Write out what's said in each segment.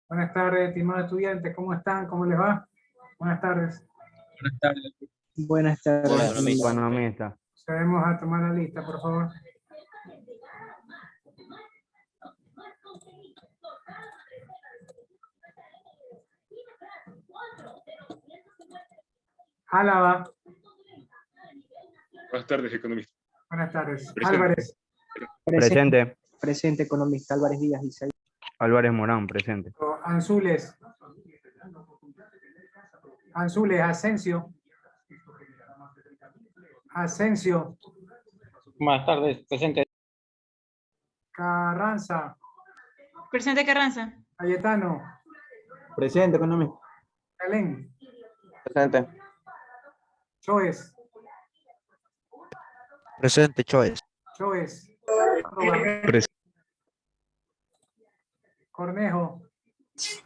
Buenas tardes, estimados estudiantes, ¿cómo están? ¿Cómo les va? Buenas tardes. Buenas tardes. Buenas tardes. Economista. Procedemos a tomar la lista, por favor. Álava. Buenas tardes, economista. Buenas tardes. Presente. Álvarez. Presente. Presente, economista Álvarez Díaz Isaí. Álvarez Morán, presente. Anzules. Anzules, Asensio. Asensio. Buenas tardes, presente. Carranza. Presente Carranza. Cayetano. Presente, economista. Calén. Presente. Choes. Presente, Choes. Choes. Presente. Cornejo.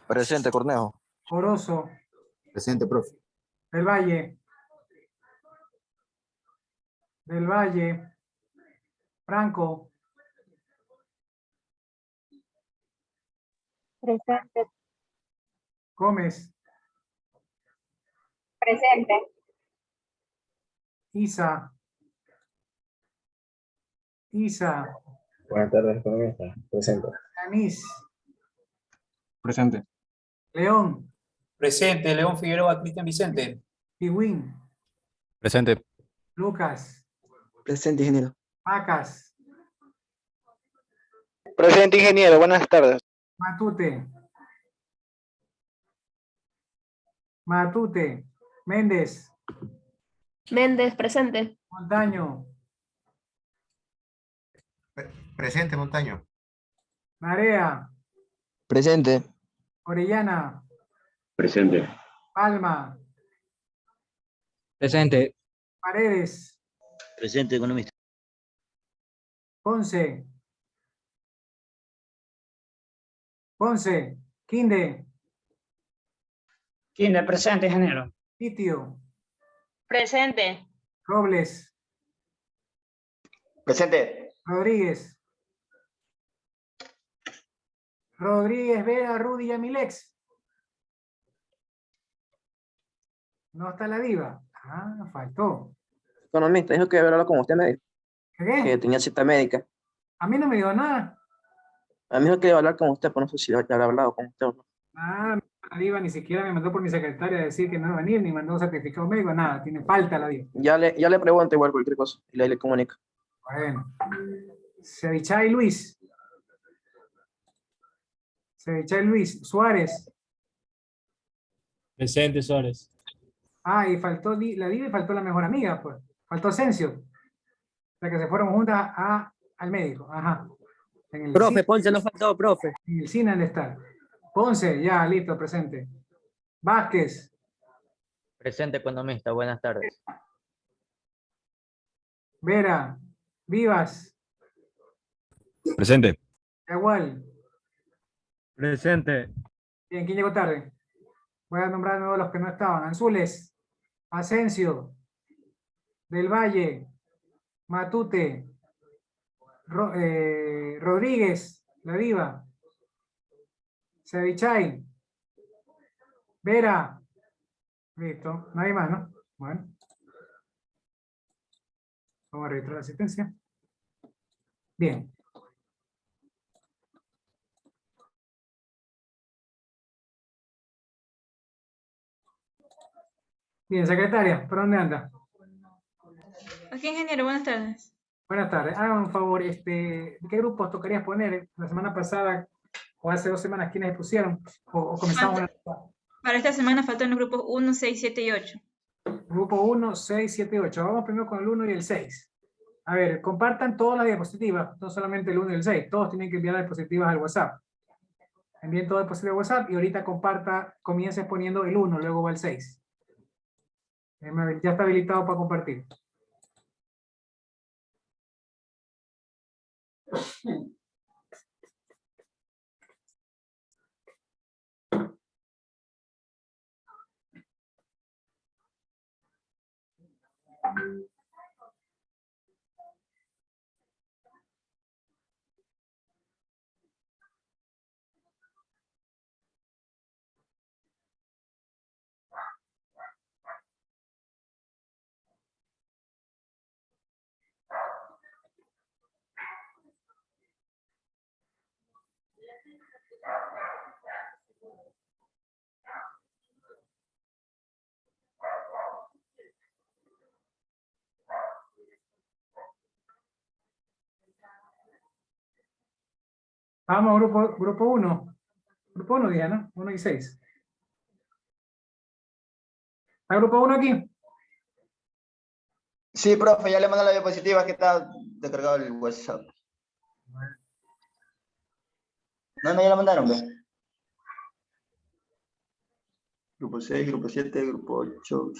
Presente, Cornejo. Orozo. Presente, profe. Del Valle. Del Valle. Franco. Presente. Gómez. Presente. Isa. Isa. Buenas tardes, economista. Presente. Anís. Presente. León. Presente, León Figueroa, Cristian Vicente. Pigüín. Presente. Lucas. Presente, ingeniero. Pacas. Presente, ingeniero. Buenas tardes. Matute. Matute. Méndez. Méndez, presente. Montaño. Presente, Montaño. Marea. Presente. Orellana. Presente. Palma. Presente. Paredes. Presente, economista. Ponce. Ponce. Quinde. Quinde, presente, ingeniero. Sitio. Presente. Robles. Presente. Rodríguez. Rodríguez, Vera, Rudy y Amilex. No está la diva. Ah, faltó. Economista, dijo que hablarlo con usted, me dijo. ¿Qué? Que tenía cita médica. A mí no me dio nada. A mí dijo que iba a hablar con usted, pero no sé si ya había hablado con usted o no. Ah, la diva ni siquiera me mandó por mi secretaria a decir que no iba a venir, ni mandó un certificado médico, nada. Tiene falta la diva. Ya le pregunto igual cualquier cosa y le comunico. Bueno. Sevichay Luis. Sevichay Luis. Suárez. Presente, Suárez. Ah, y faltó la diva y faltó la mejor amiga, pues. Faltó Asensio. O sea que se fueron juntas al médico. Ajá. En el Profe, cine, Ponce no faltó, profe. en el cine al estar. Ponce, ya, listo, presente. Vázquez. Presente, economista. Buenas tardes. Vera. Vivas. Presente. Yagual. Presente. Bien, ¿quién llegó tarde? Voy a nombrar de nuevo los que no estaban. Anzules. Asensio. Del Valle. Matute. Rodríguez. La diva. Sevichay. Vera. Listo. Nadie más, ¿no? Bueno. Vamos a registrar la asistencia. Bien. Bien, secretaria, ¿por dónde anda? Aquí, ingeniero, buenas tardes. Buenas tardes. Hagan un favor, ¿qué grupos tocarías poner? La semana pasada o hace 2 semanas, ¿quiénes pusieron? O comenzamos Para esta semana faltan los grupos 1, 6, 7 y 8. Grupo 1, 6, 7, 8. Vamos primero con el 1 y el 6. A ver, compartan todas las diapositivas, no solamente el 1 y el 6. Todos tienen que enviar las diapositivas al WhatsApp. Envíen todas las diapositivas al WhatsApp y ahorita comiences poniendo el 1, luego va el 6. Ya está habilitado para compartir. Vamos, grupo 1. Grupo 1 día, ¿no? 1 y 6. ¿Está grupo 1 aquí? Sí, profe, ya le mandé la diapositiva que está descargado el WhatsApp. No, ya la mandaron, ¿ve? Grupo 6, grupo 7, grupo 8.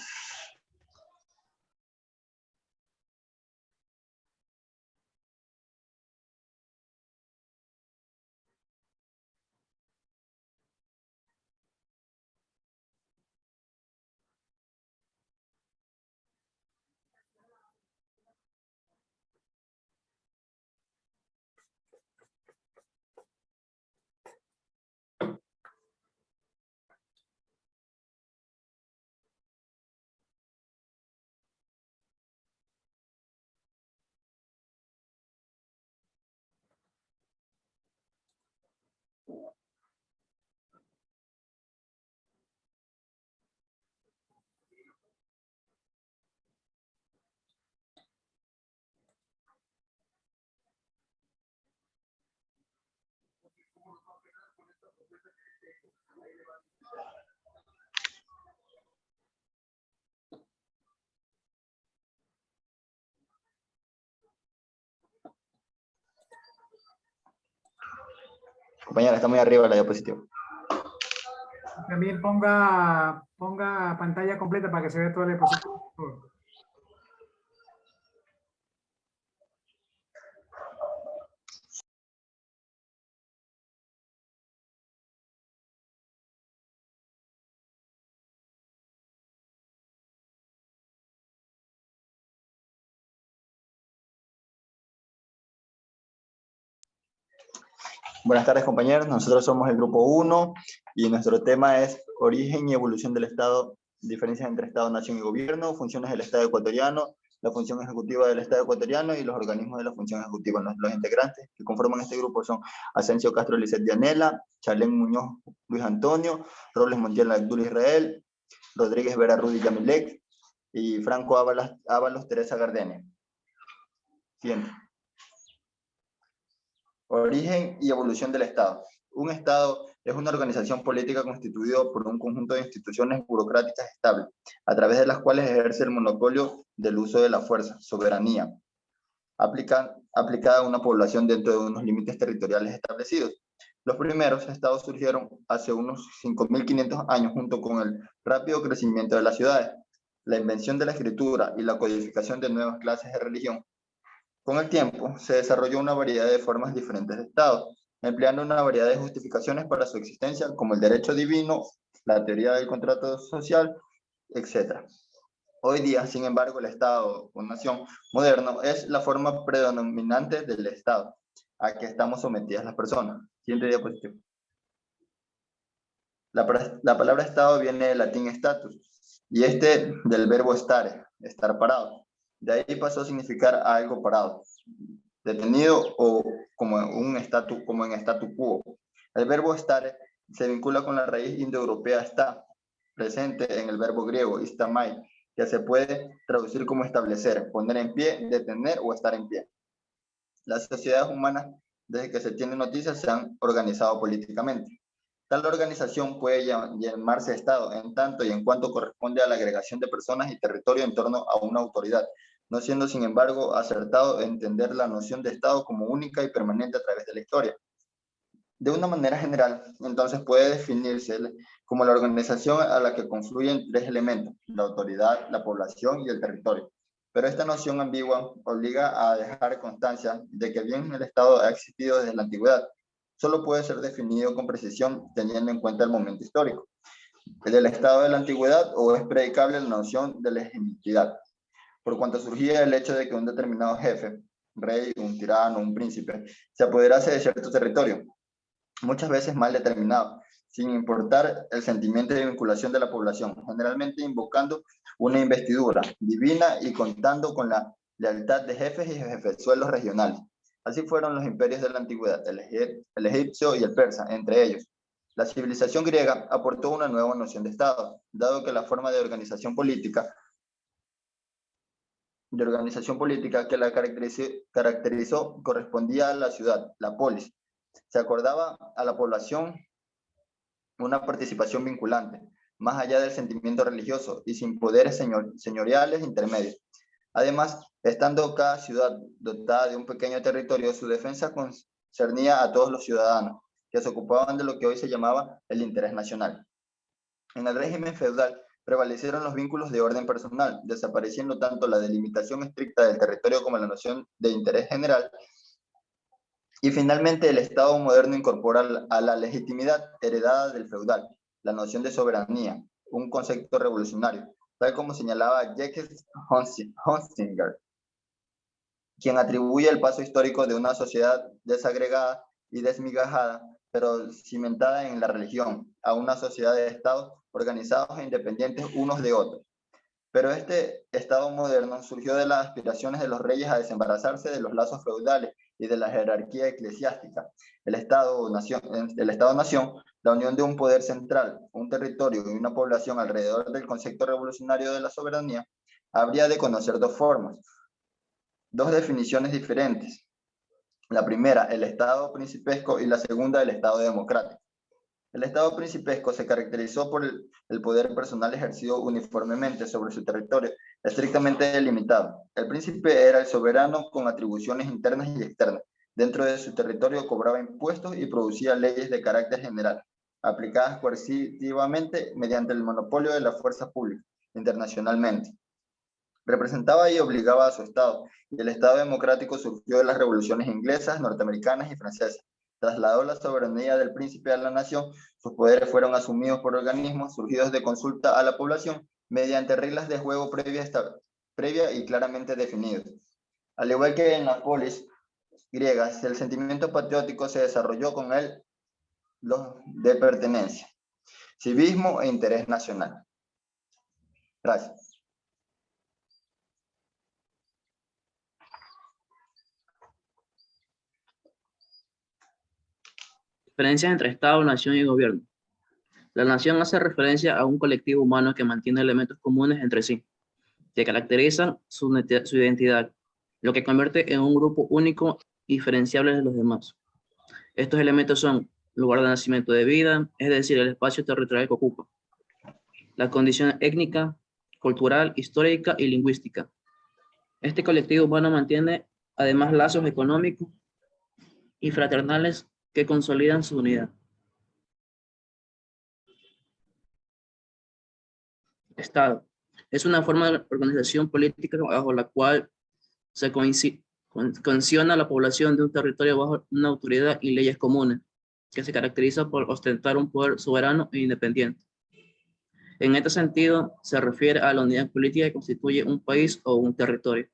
Compañera, está muy arriba la diapositiva. También ponga pantalla completa para que se vea toda la diapositiva. Buenas tardes, compañeros. Nosotros somos el grupo 1 y nuestro tema es origen y evolución del Estado, diferencias entre Estado, Nación y Gobierno, funciones del Estado ecuatoriano, la función ejecutiva del Estado ecuatoriano y los organismos de la función ejecutiva. Los integrantes que conforman este grupo son Asensio Castro Lizeth Dianela, Chalén Muñoz Luis Antonio, Robles Montiel Abdul Israel, Rodríguez Vera Rudy Yamilek y Franco Ábalos Teresa Gardenia. Siguiente. Origen y evolución del Estado. Un Estado es una organización política constituida por un conjunto de instituciones burocráticas estables, a través de las cuales ejerce el monopolio del uso de la fuerza, soberanía, aplicada a una población dentro de unos límites territoriales establecidos. Los primeros estados surgieron hace unos 5.500 años junto con el rápido crecimiento de las ciudades, la invención de la escritura y la codificación de nuevas clases de religión. Con el tiempo, se desarrolló una variedad de formas diferentes de Estado, empleando una variedad de justificaciones para su existencia, como el derecho divino, la teoría del contrato social, etc. Hoy día, sin embargo, el Estado o nación moderno es la forma predominante del Estado, a que estamos sometidas las personas. Siguiente diapositiva. La palabra Estado viene del latín status, y del verbo stare, estar parado. De ahí pasó a significar algo parado, detenido o como en statu quo. El verbo estar se vincula con la raíz indoeuropea sta, presente en el verbo griego istamai, que se puede traducir como establecer, poner en pie, detener o estar en pie. Las sociedades humanas, desde que se tiene noticias, se han organizado políticamente. Tal organización puede llamarse Estado en tanto y en cuanto corresponde a la agregación de personas y territorio en torno a una autoridad, no siendo sin embargo acertado entender la noción de Estado como única y permanente a través de la historia. De una manera general, entonces puede definirse como la organización a la que confluyen tres elementos: la autoridad, la población y el territorio. Pero esta noción ambigua obliga a dejar constancia de que bien el Estado ha existido desde la antigüedad, solo puede ser definido con precisión teniendo en cuenta el momento histórico. ¿El del Estado de la antigüedad o es predicable la noción de legitimidad? Por cuanto surgía el hecho de que un determinado jefe, rey, un tirano, un príncipe, se apoderase de cierto territorio, muchas veces mal determinado, sin importar el sentimiento de vinculación de la población, generalmente invocando una investidura divina y contando con la lealtad de jefes y jefezuelos regionales. Así fueron los imperios de la antigüedad, el egipcio y el persa, entre ellos. La civilización griega aportó una nueva noción de Estado, dado que la forma de organización política que la caracterizó correspondía a la ciudad, la polis. Se acordaba a la población una participación vinculante, más allá del sentimiento religioso y sin poderes señoriales intermedios. Además, estando cada ciudad dotada de un pequeño territorio, su defensa concernía a todos los ciudadanos, que se ocupaban de lo que hoy se llamaba el interés nacional. En el régimen feudal prevalecieron los vínculos de orden personal, desapareciendo tanto la delimitación estricta del territorio como la noción de interés general. Y finalmente el Estado moderno incorpora a la legitimidad heredada del feudal, la noción de soberanía, un concepto revolucionario, tal como señalaba Jacques Hunsinger, quien atribuye el paso histórico de una sociedad desagregada y desmigajada, pero cimentada en la religión, a una sociedad de estados organizados e independientes unos de otros. Pero este Estado moderno surgió de las aspiraciones de los reyes a desembarazarse de los lazos feudales y de la jerarquía eclesiástica. El Estado-nación, la unión de un poder central, un territorio y una población alrededor del concepto revolucionario de la soberanía, habría de conocer dos formas, dos definiciones diferentes. La primera, el Estado principesco, y la segunda, el Estado democrático. El Estado principesco se caracterizó por el poder personal ejercido uniformemente sobre su territorio, estrictamente delimitado. El príncipe era el soberano con atribuciones internas y externas. Dentro de su territorio cobraba impuestos y producía leyes de carácter general, aplicadas coercitivamente mediante el monopolio de la fuerza pública internacionalmente. Representaba y obligaba a su Estado, y el Estado democrático surgió de las revoluciones inglesas, norteamericanas y francesas. Trasladó la soberanía del príncipe a la nación, sus poderes fueron asumidos por organismos surgidos de consulta a la población mediante reglas de juego previa y claramente definidas. Al igual que en las polis griegas, el sentimiento patriótico se desarrolló con él de pertenencia, civismo e interés nacional. Gracias. Diferencias entre Estado, nación y gobierno. La nación hace referencia a un colectivo humano que mantiene elementos comunes entre sí, que caracterizan su identidad, lo que convierte en un grupo único y diferenciable de los demás. Estos elementos son lugar de nacimiento de vida, es decir, el espacio territorial que ocupa, la condición étnica, cultural, histórica y lingüística. Este colectivo humano mantiene además lazos económicos y fraternales que consolidan su unidad. Estado. Es una forma de organización política bajo la cual se conciona la población de un territorio bajo una autoridad y leyes comunes, que se caracteriza por ostentar un poder soberano e independiente. En este sentido, se refiere a la unidad política que constituye un país o un territorio.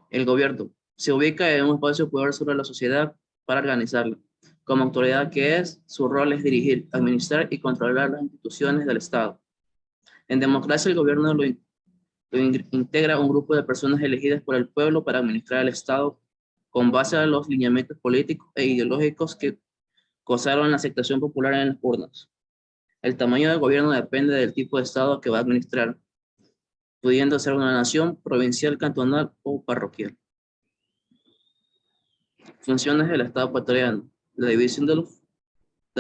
El gobierno se ubica en un espacio de poder sobre la sociedad para organizarla. Como autoridad que es, su rol es dirigir, administrar y controlar las instituciones del Estado. En democracia, el gobierno lo integra un grupo de personas elegidas por el pueblo para administrar el Estado con base a los lineamientos políticos e ideológicos que gozaron la aceptación popular en las urnas. El tamaño del gobierno depende del tipo de Estado que va a administrar, pudiendo ser una nación, provincial, cantonal o parroquial. Funciones del Estado ecuatoriano. La división de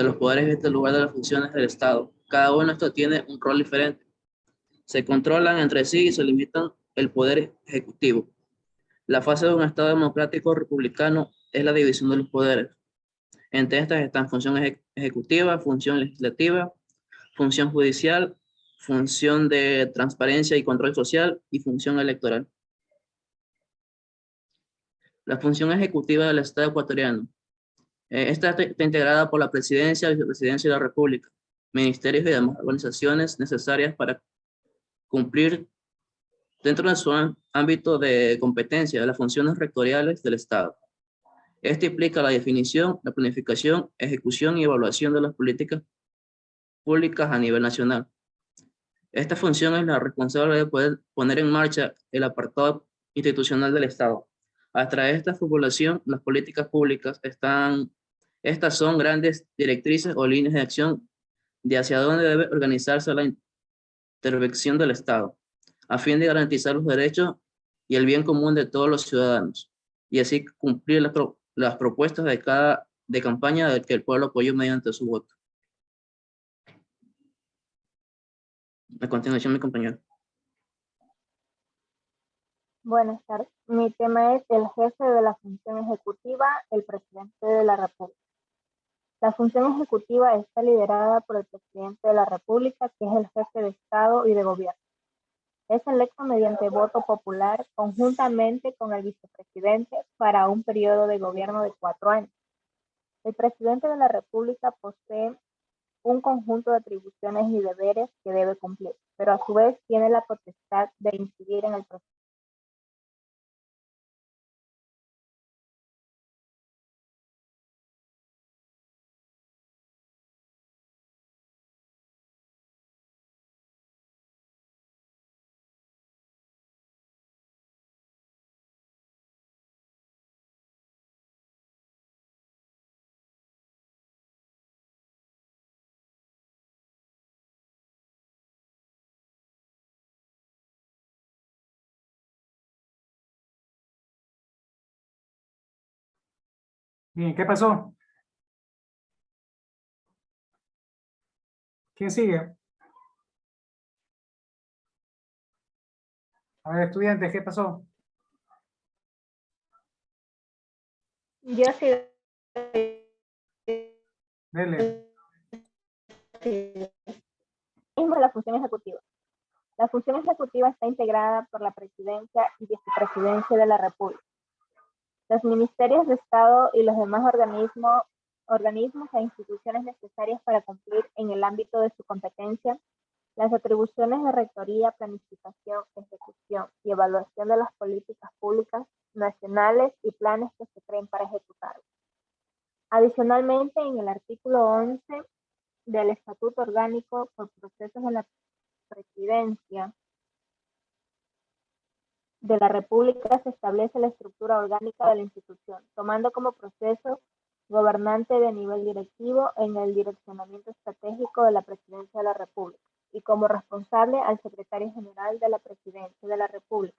los poderes es el lugar de las funciones del Estado. Cada uno de estos tiene un rol diferente. Se controlan entre sí y se limitan el poder ejecutivo. La fase de un Estado democrático republicano es la división de los poderes. Entre estas están función ejecutiva, función legislativa, función judicial, función de transparencia y control social y función electoral. La función ejecutiva del Estado ecuatoriano. Esta está integrada por la Presidencia, Vicepresidencia de la República, ministerios y demás organizaciones necesarias para cumplir dentro de su ámbito de competencia de las funciones rectoriales del Estado. Esto implica la definición, la planificación, ejecución y evaluación de las políticas públicas a nivel nacional. Esta función es la responsable de poder poner en marcha el apartado institucional del Estado, Al atraer esta población, las políticas públicas estas son grandes directrices o líneas de acción de hacia dónde debe organizarse la intervención del Estado, a fin de garantizar los derechos y el bien común de todos los ciudadanos, y así cumplir las propuestas de campaña del que el pueblo apoyó mediante su voto. A continuación, mi compañero. Buenas tardes. Mi tema es el jefe de la función ejecutiva, el presidente de la República. La función ejecutiva está liderada por el presidente de la República, que es el jefe de Estado y de Gobierno. Es electo mediante voto popular conjuntamente con el vicepresidente para un periodo de gobierno de 4 años. El presidente de la República posee un conjunto de atribuciones y deberes que debe cumplir, pero a su vez tiene la potestad de incidir en el proceso. Bien, ¿qué pasó? ¿Quién sigue? A ver, estudiantes, ¿qué pasó? Yo sí. Dele. La función ejecutiva. La función ejecutiva está integrada por la presidencia y vicepresidencia de la República, los ministerios de Estado y los demás organismos e instituciones necesarias para cumplir en el ámbito de su competencia las atribuciones de rectoría, planificación, ejecución y evaluación de las políticas públicas nacionales y planes que se creen para ejecutarlas. Adicionalmente, en el artículo 11 del Estatuto Orgánico por Procesos de la Presidencia de la República se establece la estructura orgánica de la institución, tomando como proceso gobernante de nivel directivo en el direccionamiento estratégico de la Presidencia de la República y como responsable al Secretario General de la Presidencia de la República,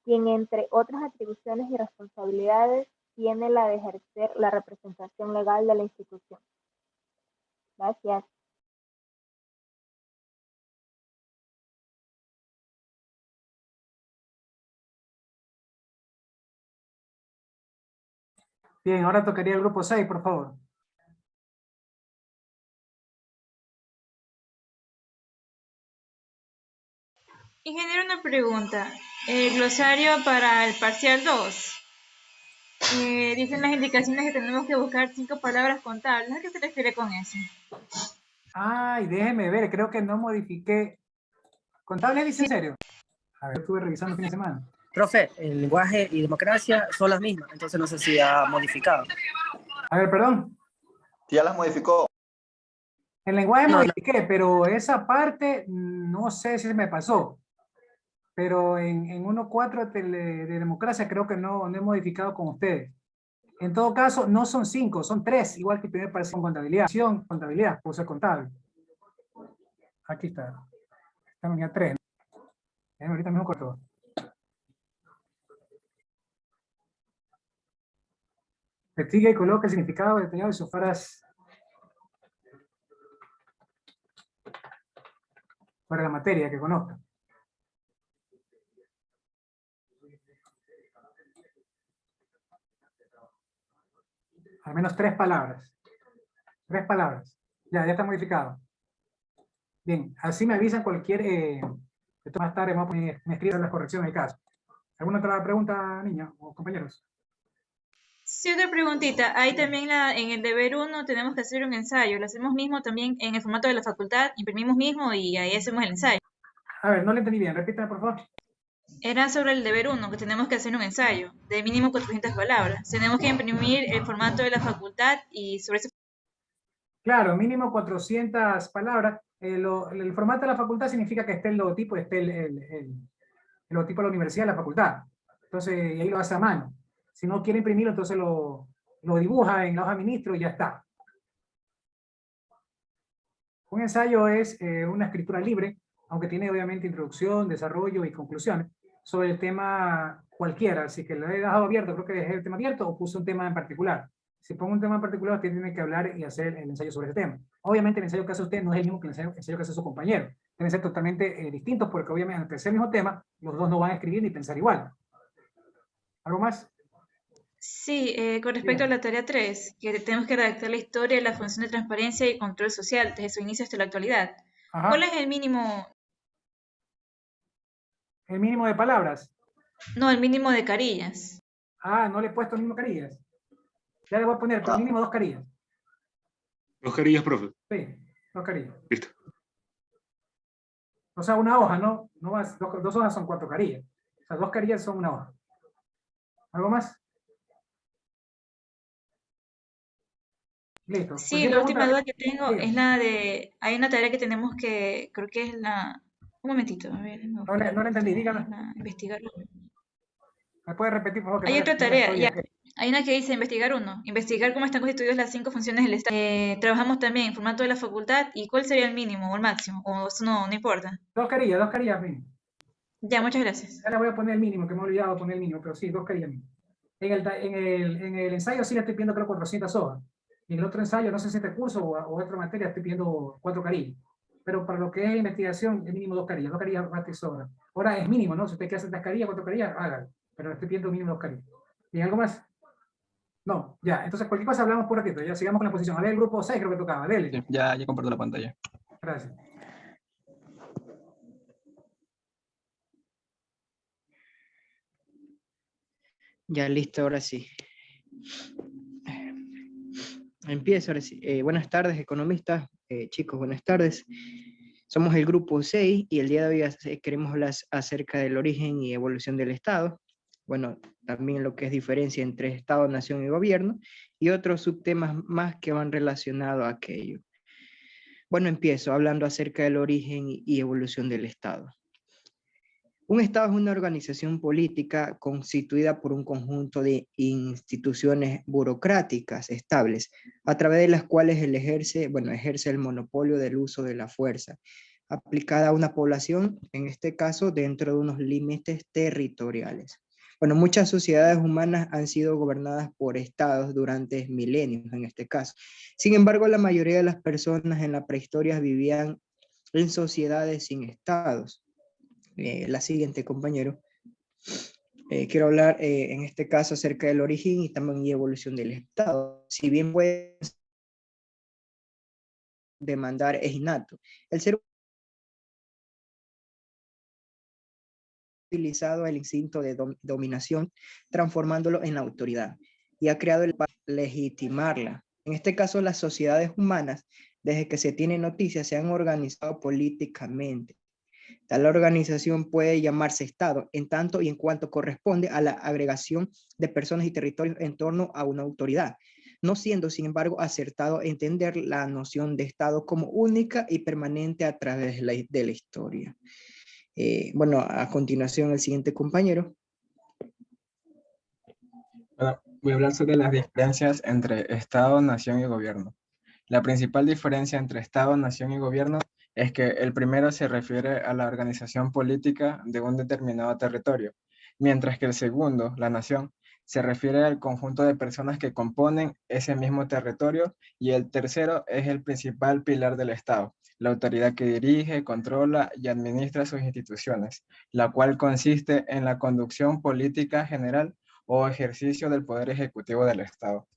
quien entre otras atribuciones y responsabilidades tiene la de ejercer la representación legal de la institución. Gracias. Bien, ahora tocaría el grupo 6, por favor. Ingeniero, una pregunta. El glosario para el parcial 2. Dicen las indicaciones que tenemos que buscar 5 palabras contables. ¿A qué se refiere con eso? Ay, déjeme ver, creo que no modifiqué. ¿Contable dice en serio? A ver, estuve revisando el fin de semana. Profe, el lenguaje y democracia son las mismas, entonces no sé si ha modificado. A ver, perdón. ¿Ya las modificó? El lenguaje No, modifiqué, pero esa parte no sé si se me pasó. Pero en 1.4 de democracia creo que no he modificado con ustedes. En todo caso, no son 5, son 3, igual que el primer parcial con contabilidad. Contabilidad, por ser contable. Aquí está. Estamos ya 3. Ahorita mismo corto. Investiga y coloca el significado detallado de sus frases para la materia que conozca. Al menos 3 palabras. 3 palabras. Ya está modificado. Bien, así me avisan cualquier... esto más tarde me escriben las correcciones del caso. ¿Alguna otra pregunta, niños o compañeros? Sí, otra preguntita. Ahí también en el deber 1 tenemos que hacer un ensayo. Lo hacemos mismo también en el formato de la facultad. Imprimimos mismo y ahí hacemos el ensayo. A ver, no le entendí bien. Repítame, por favor. Era sobre el deber 1, que tenemos que hacer un ensayo de mínimo 400 palabras. Tenemos que imprimir el formato de la facultad y sobre ese... Claro, mínimo 400 palabras. El formato de la facultad significa que esté el logotipo, esté el logotipo de la universidad, de la facultad. Entonces, ahí lo hace a mano. Si no quiere imprimirlo, entonces lo dibuja en la hoja de ministro y ya está. Un ensayo es una escritura libre, aunque tiene obviamente introducción, desarrollo y conclusiones sobre el tema cualquiera. Así que lo he dejado abierto, creo que dejé el tema abierto o puse un tema en particular. Si pongo un tema en particular, usted tiene que hablar y hacer el ensayo sobre ese tema. Obviamente el ensayo que hace usted no es el mismo que el ensayo que hace su compañero. Deben ser totalmente distintos porque obviamente ante ese mismo tema, los dos no van a escribir ni pensar igual. ¿Algo más? Sí, con respecto a la tarea 3, que tenemos que redactar la historia de la función de transparencia y control social desde su inicio hasta la actualidad. Ajá. ¿Cuál es el mínimo? ¿El mínimo de palabras? No, el mínimo de carillas. Ah, no le he puesto el mínimo carillas. Ya le voy a poner, pero mínimo 2 carillas. 2 carillas, profe. Sí, 2 carillas. Listo. O sea, una hoja, ¿no? No más, dos hojas son 4 carillas. O sea, 2 carillas son una hoja. ¿Algo más? Listo. Sí, Cualquier la última pregunta, duda que tengo dígame. es la de, hay una tarea que tenemos que, creo que es la, un momentito, a ver, no, No la entendí, dígame. investigar. ¿Me puede repetir, por favor? Que Hay no otra no tarea, estoy ya. aquí. Hay una que dice investigar uno, investigar cómo están constituidas las 5 funciones del Estado. Trabajamos también en formato de la facultad y cuál sería el mínimo o el máximo, o eso no importa. 2 carillas mínimo. Ya, muchas gracias. Ya le voy a poner el mínimo, que me he olvidado de poner el mínimo, pero sí, 2 carillas mínimo. En el ensayo sí le estoy pidiendo creo 400 hojas. Y en el otro ensayo, no sé si este curso o otra materia, estoy pidiendo 4 carillas. Pero para lo que es investigación, es mínimo 2 carillas. 2 carillas bate y sobra. Ahora es mínimo, ¿no? Si usted quiere hacer 3 carillas, 4 carillas, hágalo. Pero le estoy pidiendo mínimo 2 carillas. ¿Y algo más? No, ya. Entonces, cualquier cosa hablamos por ratito. Ya sigamos con la posición. A ver, el grupo 6 creo que tocaba. Dele. Sí, ya comparto la pantalla. Gracias. Ya listo, ahora sí. Empiezo ahora sí. Buenas tardes, economistas. Chicos, buenas tardes. Somos el grupo 6 y el día de hoy queremos hablar acerca del origen y evolución del Estado. Bueno, también lo que es diferencia entre Estado, nación y gobierno y otros subtemas más que van relacionados a aquello. Bueno, empiezo hablando acerca del origen y evolución del Estado. Un Estado es una organización política constituida por un conjunto de instituciones burocráticas estables, a través de las cuales ejerce el monopolio del uso de la fuerza, aplicada a una población, en este caso, dentro de unos límites territoriales. Bueno, muchas sociedades humanas han sido gobernadas por estados durante milenios, en este caso. Sin embargo, la mayoría de las personas en la prehistoria vivían en sociedades sin estados. La siguiente, compañero. Quiero hablar en este caso acerca del origen y también y evolución del Estado. Si bien puede demandar es innato, el ser utilizado el instinto de dominación, transformándolo en autoridad, y ha creado el para legitimarla. En este caso, las sociedades humanas, desde que se tiene noticias, se han organizado políticamente. Tal organización puede llamarse Estado, en tanto y en cuanto corresponde a la agregación de personas y territorios en torno a una autoridad, no siendo, sin embargo, acertado entender la noción de Estado como única y permanente a través de la historia. Bueno, a continuación, el siguiente compañero. Bueno, voy a hablar sobre las diferencias entre Estado, nación y gobierno. La principal diferencia entre Estado, nación y gobierno es que el primero se refiere a la organización política de un determinado territorio, mientras que el segundo, la nación, se refiere al conjunto de personas que componen ese mismo territorio, y el tercero es el principal pilar del Estado, la autoridad que dirige, controla y administra sus instituciones, la cual consiste en la conducción política general o ejercicio del poder ejecutivo del Estado.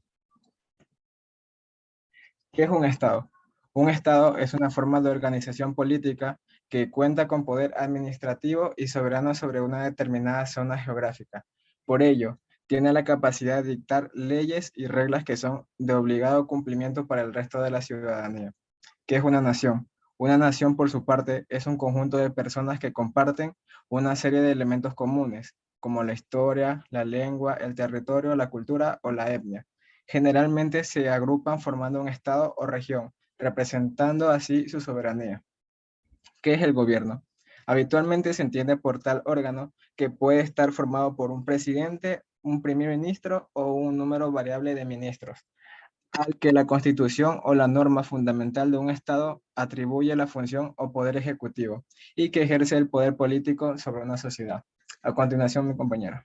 ¿Qué es un Estado? Un Estado es una forma de organización política que cuenta con poder administrativo y soberano sobre una determinada zona geográfica. Por ello, tiene la capacidad de dictar leyes y reglas que son de obligado cumplimiento para el resto de la ciudadanía. ¿Qué es una nación? Una nación, por su parte, es un conjunto de personas que comparten una serie de elementos comunes, como la historia, la lengua, el territorio, la cultura o la etnia. Generalmente se agrupan formando un estado o región, representando así su soberanía. ¿Qué es el gobierno? Habitualmente se entiende por tal órgano que puede estar formado por un presidente un primer ministro o un número variable de ministros, al que la Constitución o la norma fundamental de un Estado atribuye la función o poder ejecutivo y que ejerce el poder político sobre una sociedad. A continuación, mi compañero.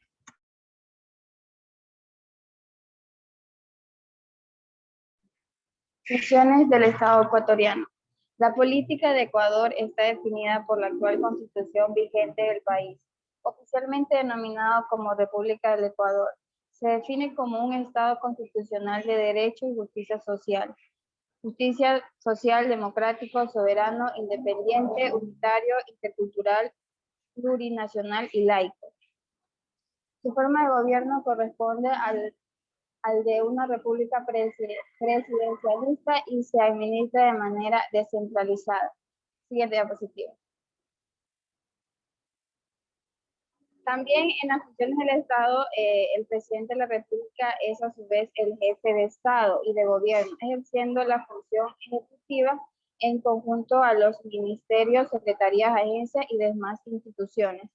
Funciones del Estado ecuatoriano. La política de Ecuador está definida por la actual constitución vigente del país, oficialmente denominado como República del Ecuador. Se define como un Estado constitucional de derecho y justicia social. Justicia social, democrático, soberano, independiente, unitario, intercultural, plurinacional y laico. Su forma de gobierno corresponde al de una república presidencialista y se administra de manera descentralizada. Siguiente diapositiva. También en las funciones del Estado, el presidente de la República es a su vez el jefe de Estado y de gobierno, ejerciendo la función ejecutiva en conjunto a los ministerios, secretarías, agencias y demás instituciones.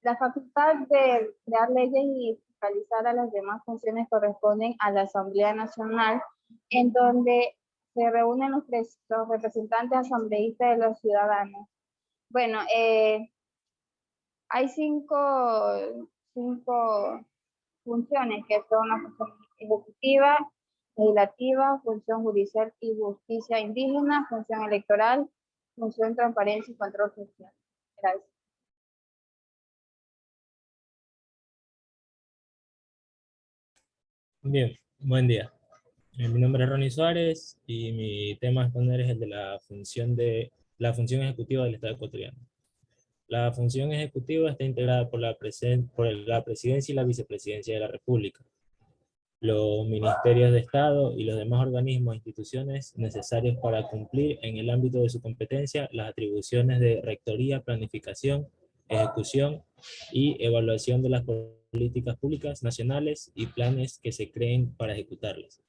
La facultad de crear leyes y fiscalizar a las demás funciones corresponden a la Asamblea Nacional, en donde se reúnen los representantes asambleístas de los ciudadanos. Bueno, hay cinco funciones que son la función ejecutiva, legislativa, función judicial y justicia indígena, función electoral, función transparencia y control social. Gracias. Bien, buen día. Mi nombre es Ronnie Suárez y mi tema a exponer es el de la función ejecutiva del Estado ecuatoriano. La función ejecutiva está integrada por la presidencia y la vicepresidencia de la República, los ministerios de Estado y los demás organismos e instituciones necesarios para cumplir en el ámbito de su competencia las atribuciones de rectoría, planificación, ejecución y evaluación de las políticas públicas nacionales y planes que se creen para ejecutarlas.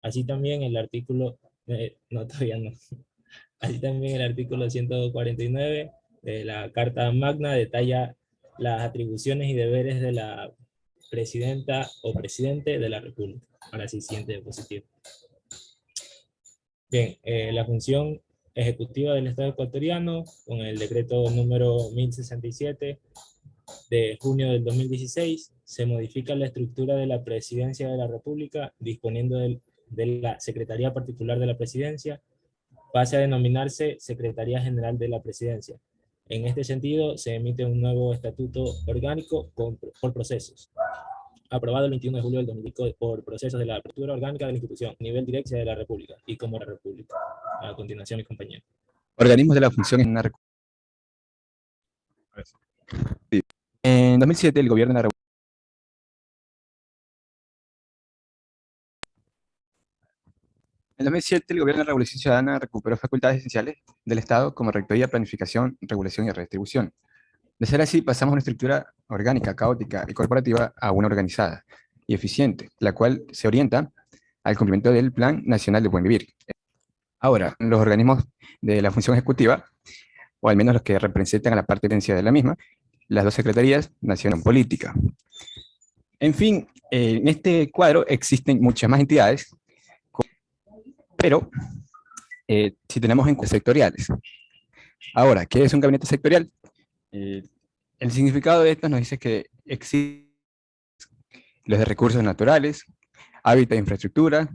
Así también el artículo, Así también el artículo 149 de la Carta Magna detalla las atribuciones y deberes de la presidenta o presidente de la República. Ahora sí, siguiente diapositiva. Bien, la función ejecutiva del Estado ecuatoriano, con el decreto número 1067 de junio del 2016, se modifica la estructura de la Presidencia de la República, disponiendo de la Secretaría Particular de la Presidencia, pase a denominarse Secretaría General de la Presidencia. En este sentido, se emite un nuevo estatuto orgánico por procesos, aprobado el 21 de julio del 2005 por procesos de la apertura orgánica de la institución, nivel directo de la República y como la República. A continuación, mi compañero. Organismos de la función en una República. En 2007, el gobierno de la República. En 2007, el gobierno de la Revolución Ciudadana recuperó facultades esenciales del Estado como rectoría, planificación, regulación y redistribución. De ser así, pasamos de una estructura orgánica, caótica y corporativa a una organizada y eficiente, la cual se orienta al cumplimiento del Plan Nacional de Buen Vivir. Ahora, los organismos de la función ejecutiva, o al menos los que representan a la parte de la misma, las dos secretarías nacional política. En fin, en este cuadro existen muchas más entidades, pero si tenemos en cuenta sectoriales. Ahora, ¿qué es un gabinete sectorial? El significado de esto nos dice que existen los de recursos naturales, hábitat e infraestructura,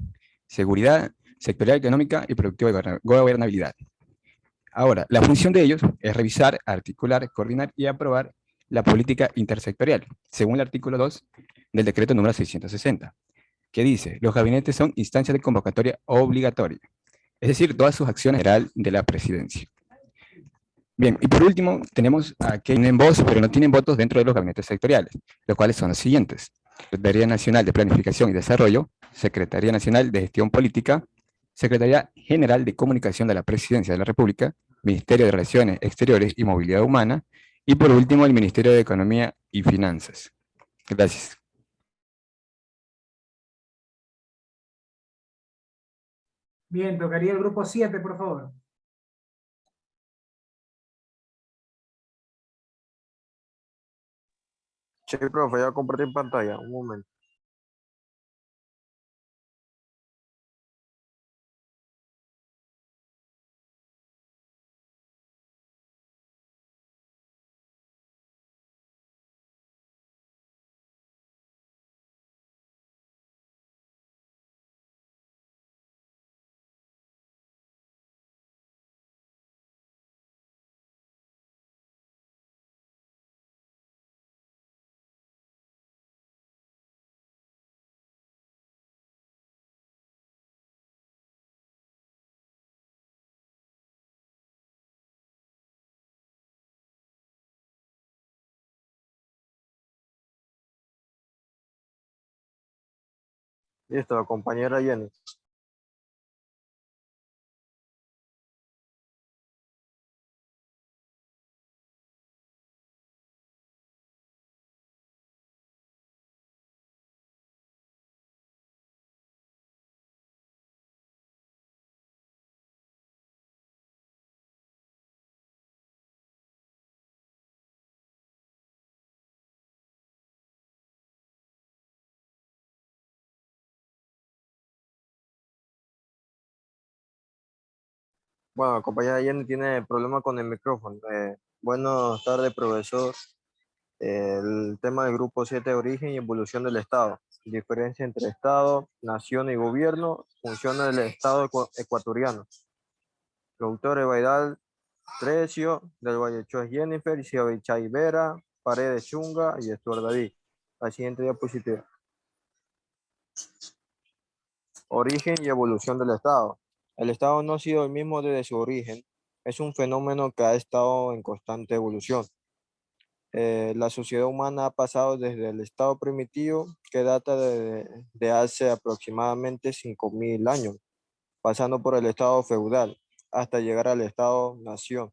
seguridad, sectorial económica y productiva y gobernabilidad. Ahora, la función de ellos es revisar, articular, coordinar y aprobar la política intersectorial, según el artículo 2 del decreto número 660, que dice, los gabinetes son instancias de convocatoria obligatoria, es decir, todas sus acciones general de la presidencia. Bien, y por último, tenemos a que tienen voz, pero no tienen votos dentro de los gabinetes sectoriales, los cuales son los siguientes: Secretaría Nacional de Planificación y Desarrollo, Secretaría Nacional de Gestión Política, Secretaría General de Comunicación de la Presidencia de la República, Ministerio de Relaciones Exteriores y Movilidad Humana, y por último, el Ministerio de Economía y Finanzas. Gracias. Bien, tocaría el grupo 7, por favor. Sí, profe, ya compartí pantalla. Un momento. Listo, la compañera Jenny. Bueno, la compañera Jenny tiene problema con el micrófono. Buenas tardes, profesor. El tema del grupo 7, origen y evolución del Estado. Diferencia entre Estado, nación y gobierno. Funciones del Estado ecuatoriano. Productores Baidal Trecio, del Vallechoa Jennifer, Ciavichay Vera, Paredes Chunga y Stuart David. La siguiente diapositiva. Origen y evolución del Estado. El Estado no ha sido el mismo desde su origen. Es un fenómeno que ha estado en constante evolución. La sociedad humana ha pasado desde el estado primitivo, que data de hace aproximadamente 5.000 años, pasando por el estado feudal, hasta llegar al estado-nación,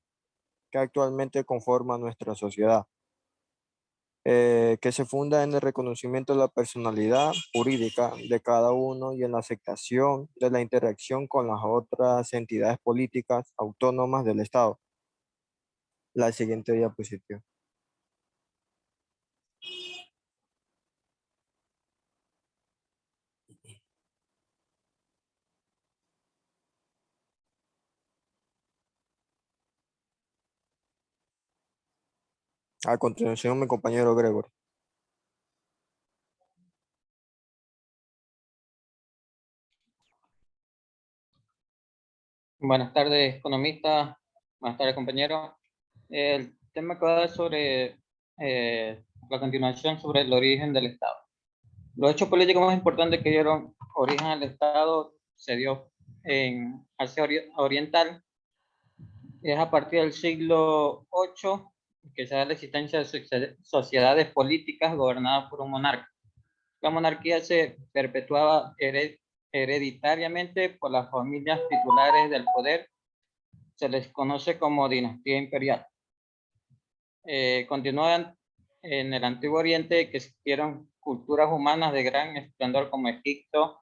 que actualmente conforma nuestra sociedad, que se funda en el reconocimiento de la personalidad jurídica de cada uno y en la aceptación de la interacción con las otras entidades políticas autónomas del Estado. La siguiente diapositiva. A continuación, mi compañero Gregory. Buenas tardes, economista. Buenas tardes, compañero. El tema que va a dar sobre la continuación sobre el origen del Estado. Los hechos políticos más importantes que dieron origen al Estado se dio en Asia Oriental. Es a partir del siglo VIII que se da la existencia de sociedades políticas gobernadas por un monarca. La monarquía se perpetuaba hereditariamente por las familias titulares del poder. Se les conoce como dinastía imperial. Continúan en el Antiguo Oriente, que existieron culturas humanas de gran esplendor como Egipto,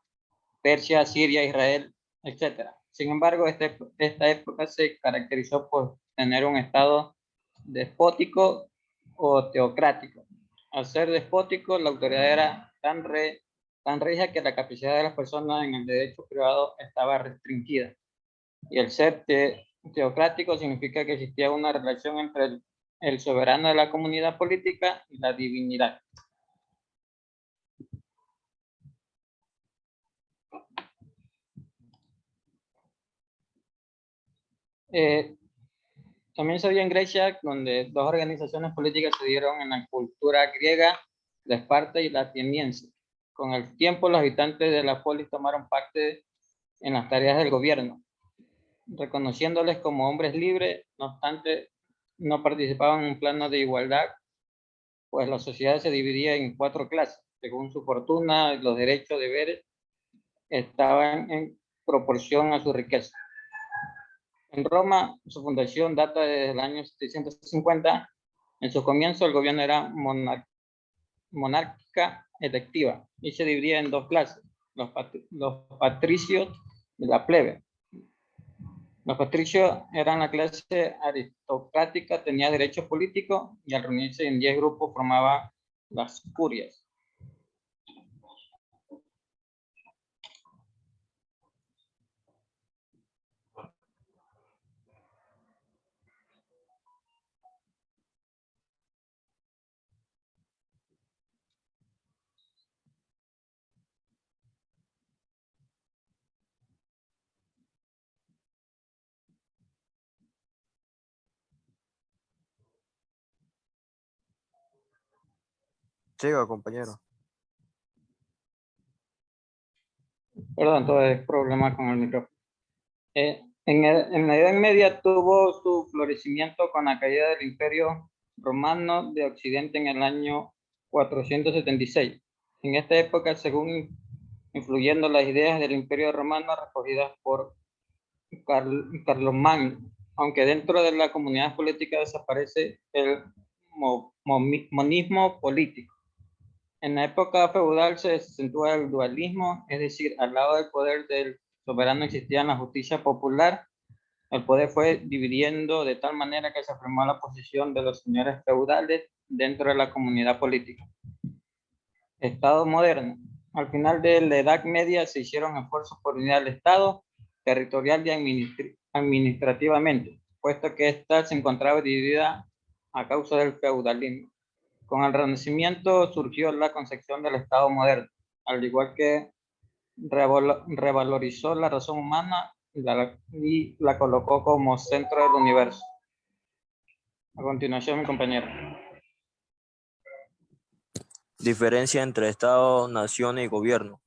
Persia, Siria, Israel, etc. Sin embargo, esta época se caracterizó por tener un estado despótico o teocrático. Al ser despótico, la autoridad era tan rígida que la capacidad de las personas en el derecho privado estaba restringida. Y el ser teocrático significa que existía una relación entre el soberano de la comunidad política y la divinidad. También se dio en Grecia, donde dos organizaciones políticas se dieron en la cultura griega, la Esparta y la ateniense. Con el tiempo, los habitantes de la polis tomaron parte en las tareas del gobierno, reconociéndoles como hombres libres. No obstante, no participaban en un plano de igualdad, pues la sociedad se dividía en 4 clases. Según su fortuna, los derechos y deberes estaban en proporción a su riqueza. En Roma, su fundación data desde el año 750. En su comienzo, el gobierno era monárquica electiva y se dividía en 2 clases, los patricios y la plebe. Los patricios eran la clase aristocrática, tenía derechos políticos y al reunirse en 10 grupos formaba las curias. Siga, compañero. Perdón, todo es problema con el micrófono. En la Edad Media tuvo su florecimiento con la caída del Imperio Romano de Occidente en el año 476. En esta época, según influyendo las ideas del Imperio Romano recogidas por Carlomagno, aunque dentro de la comunidad política desaparece el monismo político. En la época feudal se acentúa el dualismo, es decir, al lado del poder del soberano existía la justicia popular. El poder fue dividiendo de tal manera que se formó la posición de los señores feudales dentro de la comunidad política. Estado moderno. Al final de la Edad Media se hicieron esfuerzos por unir al Estado territorial y administrativamente, puesto que ésta se encontraba dividida a causa del feudalismo. Con el Renacimiento surgió la concepción del Estado moderno, al igual que revalorizó la razón humana y la colocó como centro del universo. A continuación, mi compañero. Diferencia entre Estado, nación y gobierno.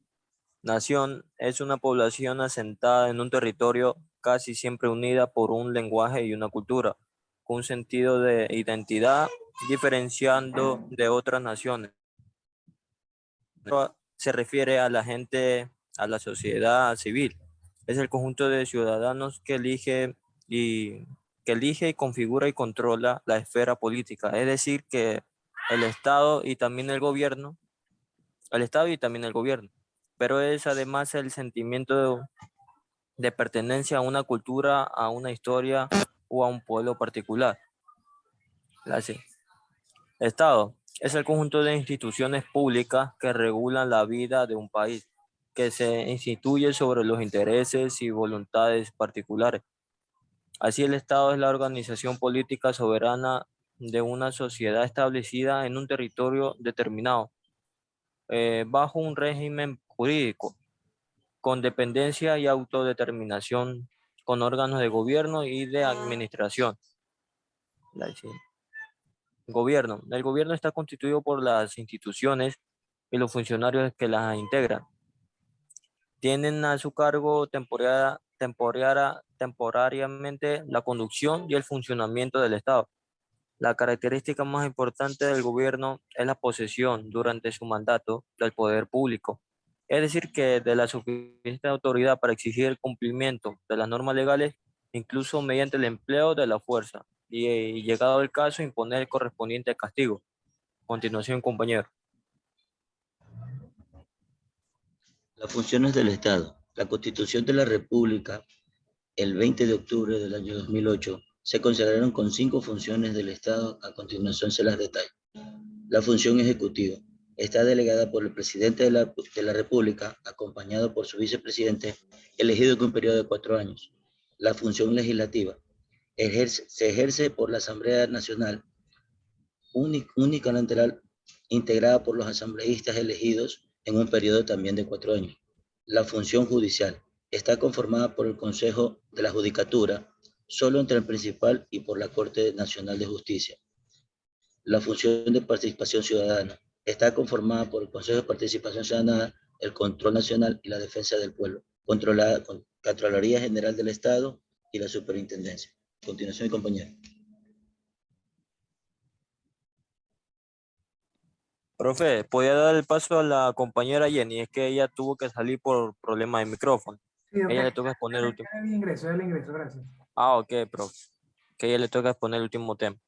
Nación es una población asentada en un territorio casi siempre unida por un lenguaje y una cultura, con un sentido de identidad diferenciando de otras naciones. Se refiere a la gente, a la sociedad civil. Es el conjunto de ciudadanos que elige y configura y controla la esfera política. Es decir, que el Estado y también el gobierno, pero es además el sentimiento de pertenencia a una cultura, a una historia o a un pueblo particular. Gracias. Estado es el conjunto de instituciones públicas que regulan la vida de un país, que se instituye sobre los intereses y voluntades particulares. Así, el Estado es la organización política soberana de una sociedad establecida en un territorio determinado, bajo un régimen jurídico, con dependencia y autodeterminación, con órganos de gobierno y de administración. Gobierno. El gobierno está constituido por las instituciones y los funcionarios que las integran. Tienen a su cargo temporariamente la conducción y el funcionamiento del Estado. La característica más importante del gobierno es la posesión durante su mandato del poder público, es decir, que de la suficiente autoridad para exigir el cumplimiento de las normas legales, incluso mediante el empleo de la fuerza, y llegado el caso, imponer el correspondiente castigo. Continuación, compañero. Las funciones del Estado. La Constitución de la República, el 20 de octubre del año 2008, se consagraron con 5 funciones del Estado. A continuación se las detallo. La función ejecutiva está delegada por el presidente de la República, acompañado por su vicepresidente, elegido con un periodo de 4 años. La función legislativa se ejerce por la Asamblea Nacional, unicameral, integrada por los asambleístas elegidos en un periodo también de 4 años. La función judicial está conformada por el Consejo de la Judicatura, solo entre el principal y por la Corte Nacional de Justicia. La función de participación ciudadana está conformada por el Consejo de Participación Ciudadana, el Control Nacional y la Defensa del Pueblo, controlada con Contraloría General del Estado y la Superintendencia. A continuación, mi compañero. Profe, ¿podría dar el paso a la compañera Jenny? Es que ella tuvo que salir por problema de micrófono. Sí, ok. Ella le toca exponer el último. Dale ingreso, gracias. Ah, ok, profe. Que ella le toca exponer el último tema.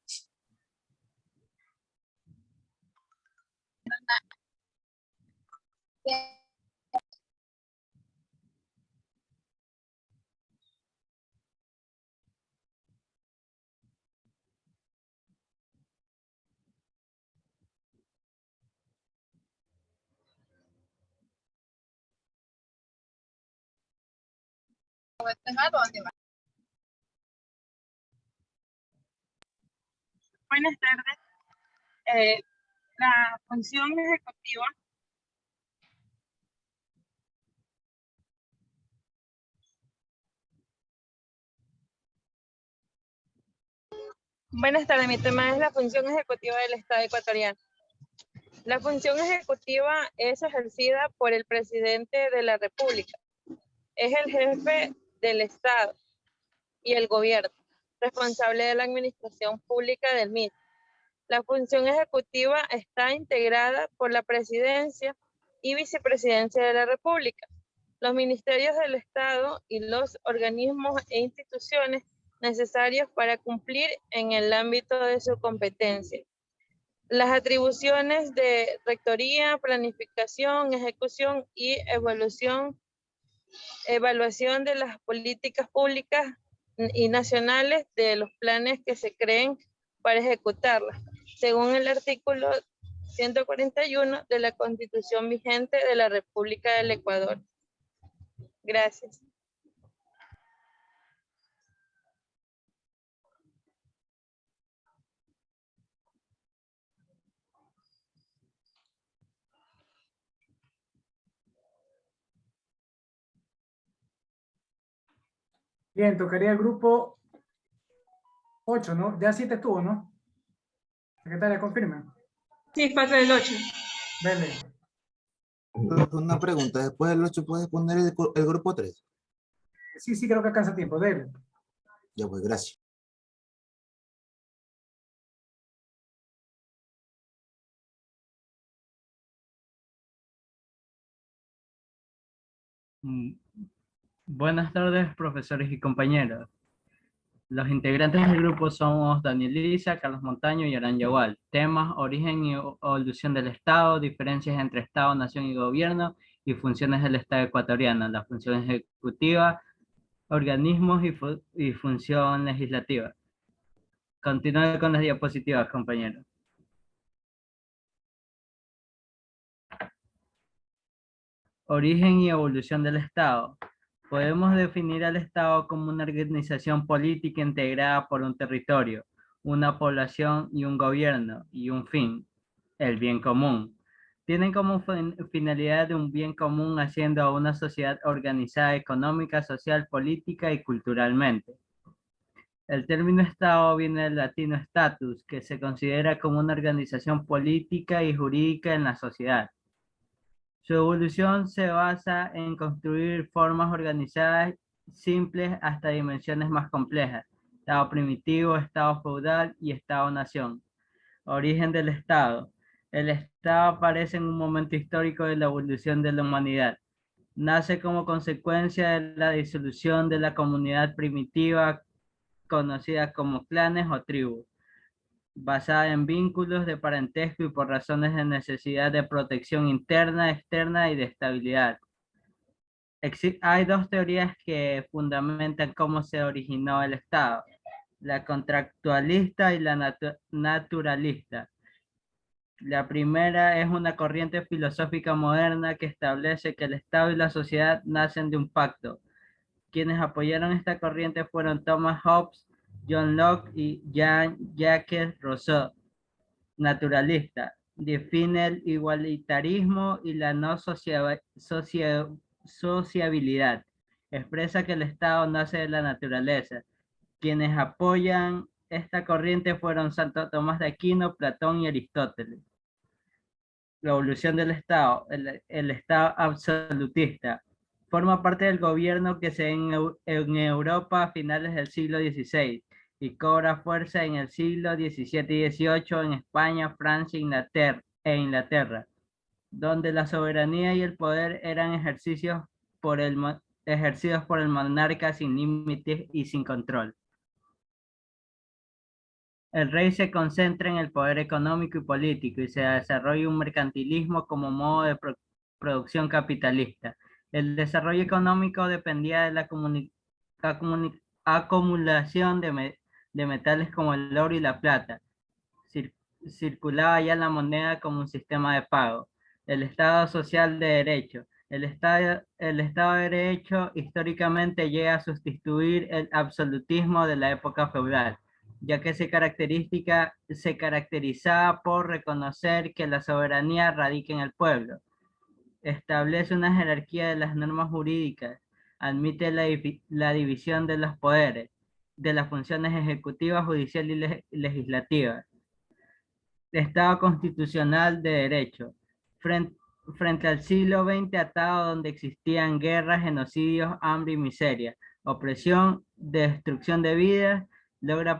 Buenas tardes. La función ejecutiva Buenas tardes, mi tema es la función ejecutiva del Estado ecuatoriano. La función ejecutiva es ejercida por el presidente de la República. Es el jefe del Estado y el gobierno, responsable de la administración pública del mismo. La función ejecutiva está integrada por la presidencia y vicepresidencia de la República, los ministerios del Estado y los organismos e instituciones necesarios para cumplir en el ámbito de su competencia. Las atribuciones de rectoría, planificación, ejecución y evaluación de las políticas públicas y nacionales de los planes que se creen para ejecutarlas, según el artículo 141 de la Constitución vigente de la República del Ecuador. Gracias. Bien, tocaría el grupo 8, ¿no? Ya 7 estuvo, ¿no? Secretaria, confirme. Sí, falta el 8. Dele. Una pregunta, después del 8 puedes poner el grupo 3. Sí, creo que alcanza tiempo, dele. Ya pues, gracias. Buenas tardes, profesores y compañeros. Los integrantes del grupo somos Danielisa, Carlos Montaño y Aran Yagual. Temas: origen y evolución del Estado, diferencias entre Estado, nación y gobierno y funciones del Estado ecuatoriano, la función ejecutiva, organismos y función legislativa. Continúe con las diapositivas, compañeros. Origen y evolución del Estado. Podemos definir al Estado como una organización política integrada por un territorio, una población y un gobierno, y un fin, el bien común. Tienen como finalidad de un bien común haciendo a una sociedad organizada económica, social, política y culturalmente. El término Estado viene del latino status, que se considera como una organización política y jurídica en la sociedad. Su evolución se basa en construir formas organizadas simples hasta dimensiones más complejas: Estado primitivo, Estado feudal y Estado-nación. Origen del Estado. El Estado aparece en un momento histórico de la evolución de la humanidad. Nace como consecuencia de la disolución de la comunidad primitiva conocida como clanes o tribus, basada en vínculos de parentesco y por razones de necesidad de protección interna, externa y de estabilidad. Hay dos teorías que fundamentan cómo se originó el Estado: la contractualista y la naturalista. La primera es una corriente filosófica moderna que establece que el Estado y la sociedad nacen de un pacto. Quienes apoyaron esta corriente fueron Thomas Hobbes, John Locke y Jean-Jacques Rousseau. Naturalista. Define el igualitarismo y la no sociabilidad. Expresa que el Estado nace de la naturaleza. Quienes apoyan esta corriente fueron Santo Tomás de Aquino, Platón y Aristóteles. La evolución del Estado. El Estado absolutista. Forma parte del gobierno que se da en Europa a finales del siglo XVI y cobra fuerza en el siglo XVII y XVIII en España, Francia e Inglaterra, donde la soberanía y el poder eran ejercidos por el monarca sin límites y sin control. El rey se concentra en el poder económico y político y se desarrolla un mercantilismo como modo de producción capitalista. El desarrollo económico dependía de la acumulación de metales como el oro y la plata. Circulaba ya la moneda como un sistema de pago. El Estado social de derecho. El Estado de Derecho históricamente llega a sustituir el absolutismo de la época feudal, ya que se caracterizaba por reconocer que la soberanía radica en el pueblo. Establece una jerarquía de las normas jurídicas, admite la división de los poderes, de las funciones ejecutivas, judicial y legislativas. Estado constitucional de derecho. Frente al siglo XX atado, donde existían guerras, genocidios, hambre y miseria, opresión, destrucción de vidas, logra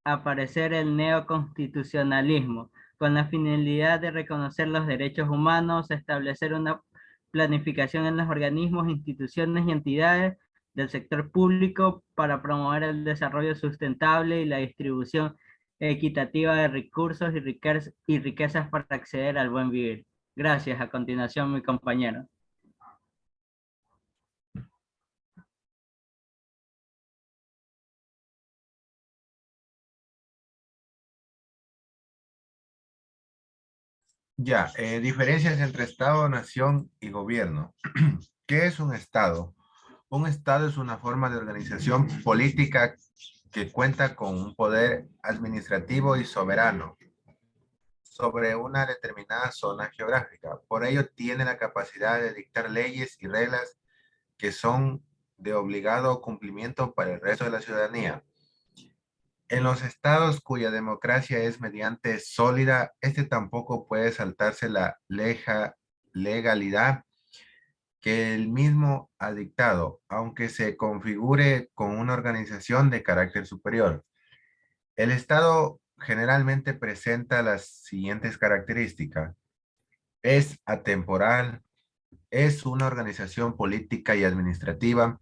aparecer el neoconstitucionalismo, con la finalidad de reconocer los derechos humanos, establecer una planificación en los organismos, instituciones y entidades del sector público para promover el desarrollo sustentable y la distribución equitativa de recursos y riquezas para acceder al buen vivir. Gracias. A continuación, mi compañero. Ya, diferencias entre Estado, nación y gobierno. ¿Qué es un Estado? Un Estado es una forma de organización política que cuenta con un poder administrativo y soberano sobre una determinada zona geográfica. Por ello, tiene la capacidad de dictar leyes y reglas que son de obligado cumplimiento para el resto de la ciudadanía. En los estados cuya democracia es mediante sólida, este tampoco puede saltarse la legalidad que el mismo ha dictado, aunque se configure con una organización de carácter superior. El Estado generalmente presenta las siguientes características. Es atemporal, es una organización política y administrativa,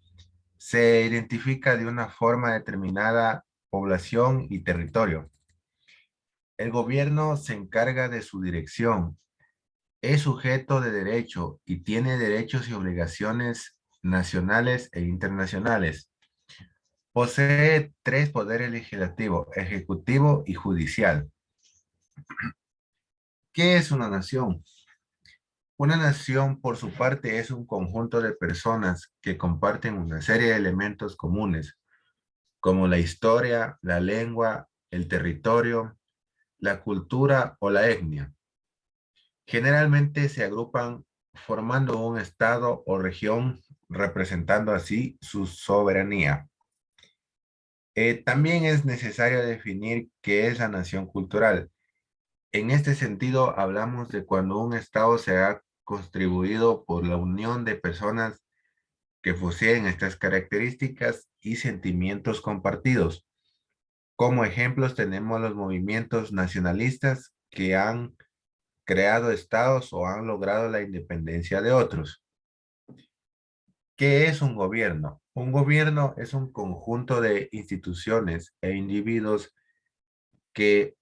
se identifica de una forma determinada población y territorio. El gobierno se encarga de su dirección, es sujeto de derecho y tiene derechos y obligaciones nacionales e internacionales. Posee 3 poderes legislativo, ejecutivo y judicial. ¿Qué es una nación? Una nación, por su parte, es un conjunto de personas que comparten una serie de elementos comunes, como la historia, la lengua, el territorio, la cultura o la etnia. Generalmente se agrupan formando un estado o región, representando así su soberanía. También es necesario definir qué es la nación cultural. En este sentido, hablamos de cuando un estado se ha contribuido por la unión de personas que poseen estas características y sentimientos compartidos. Como ejemplos tenemos los movimientos nacionalistas que han creado estados o han logrado la independencia de otros. ¿Qué es un gobierno? Un gobierno es un conjunto de instituciones e individuos que,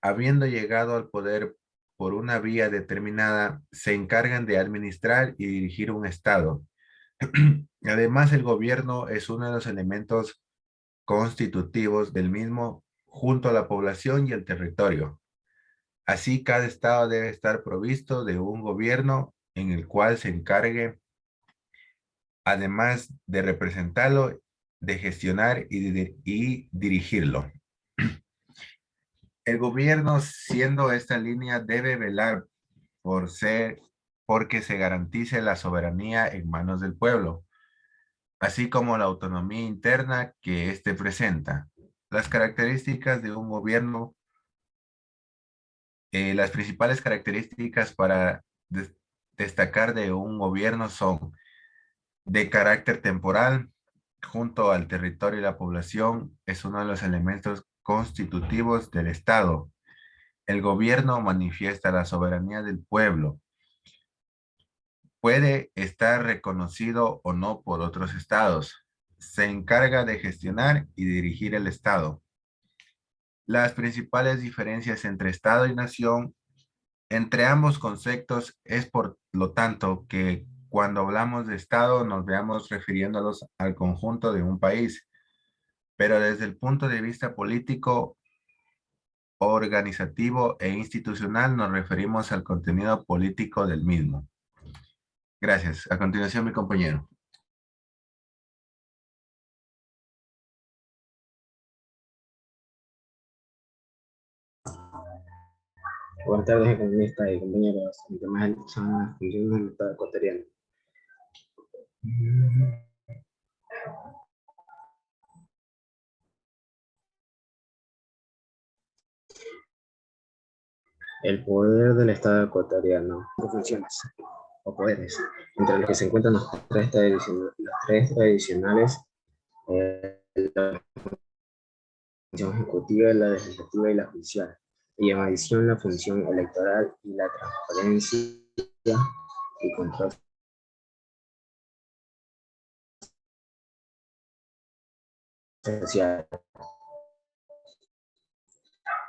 habiendo llegado al poder por una vía determinada, se encargan de administrar y dirigir un estado. Además, el gobierno es uno de los elementos constitutivos del mismo junto a la población y el territorio. Así, cada estado debe estar provisto de un gobierno en el cual se encargue, además de representarlo, de gestionar y dirigirlo. El gobierno, siendo esta línea, debe velar porque se garantice la soberanía en manos del pueblo, así como la autonomía interna que éste presenta. Las características de un gobierno, las principales características para destacar de un gobierno son de carácter temporal, junto al territorio y la población, es uno de los elementos constitutivos del Estado. El gobierno manifiesta la soberanía del pueblo. Puede estar reconocido o no por otros estados. Se encarga de gestionar y dirigir el Estado. Las principales diferencias entre Estado y nación entre ambos conceptos es por lo tanto que cuando hablamos de Estado nos veamos refiriéndonos al conjunto de un país, pero desde el punto de vista político, organizativo e institucional nos referimos al contenido político del mismo. Gracias. A continuación, mi compañero. Buenas tardes, economistas y compañeros. Mi tema son las funciones del Estado ecuatoriano. El poder del Estado ecuatoriano. Funciones o poderes, entre los que se encuentran los tres tradicionales, la función ejecutiva, la legislativa y la judicial, y en adición la función electoral y la transparencia y control social.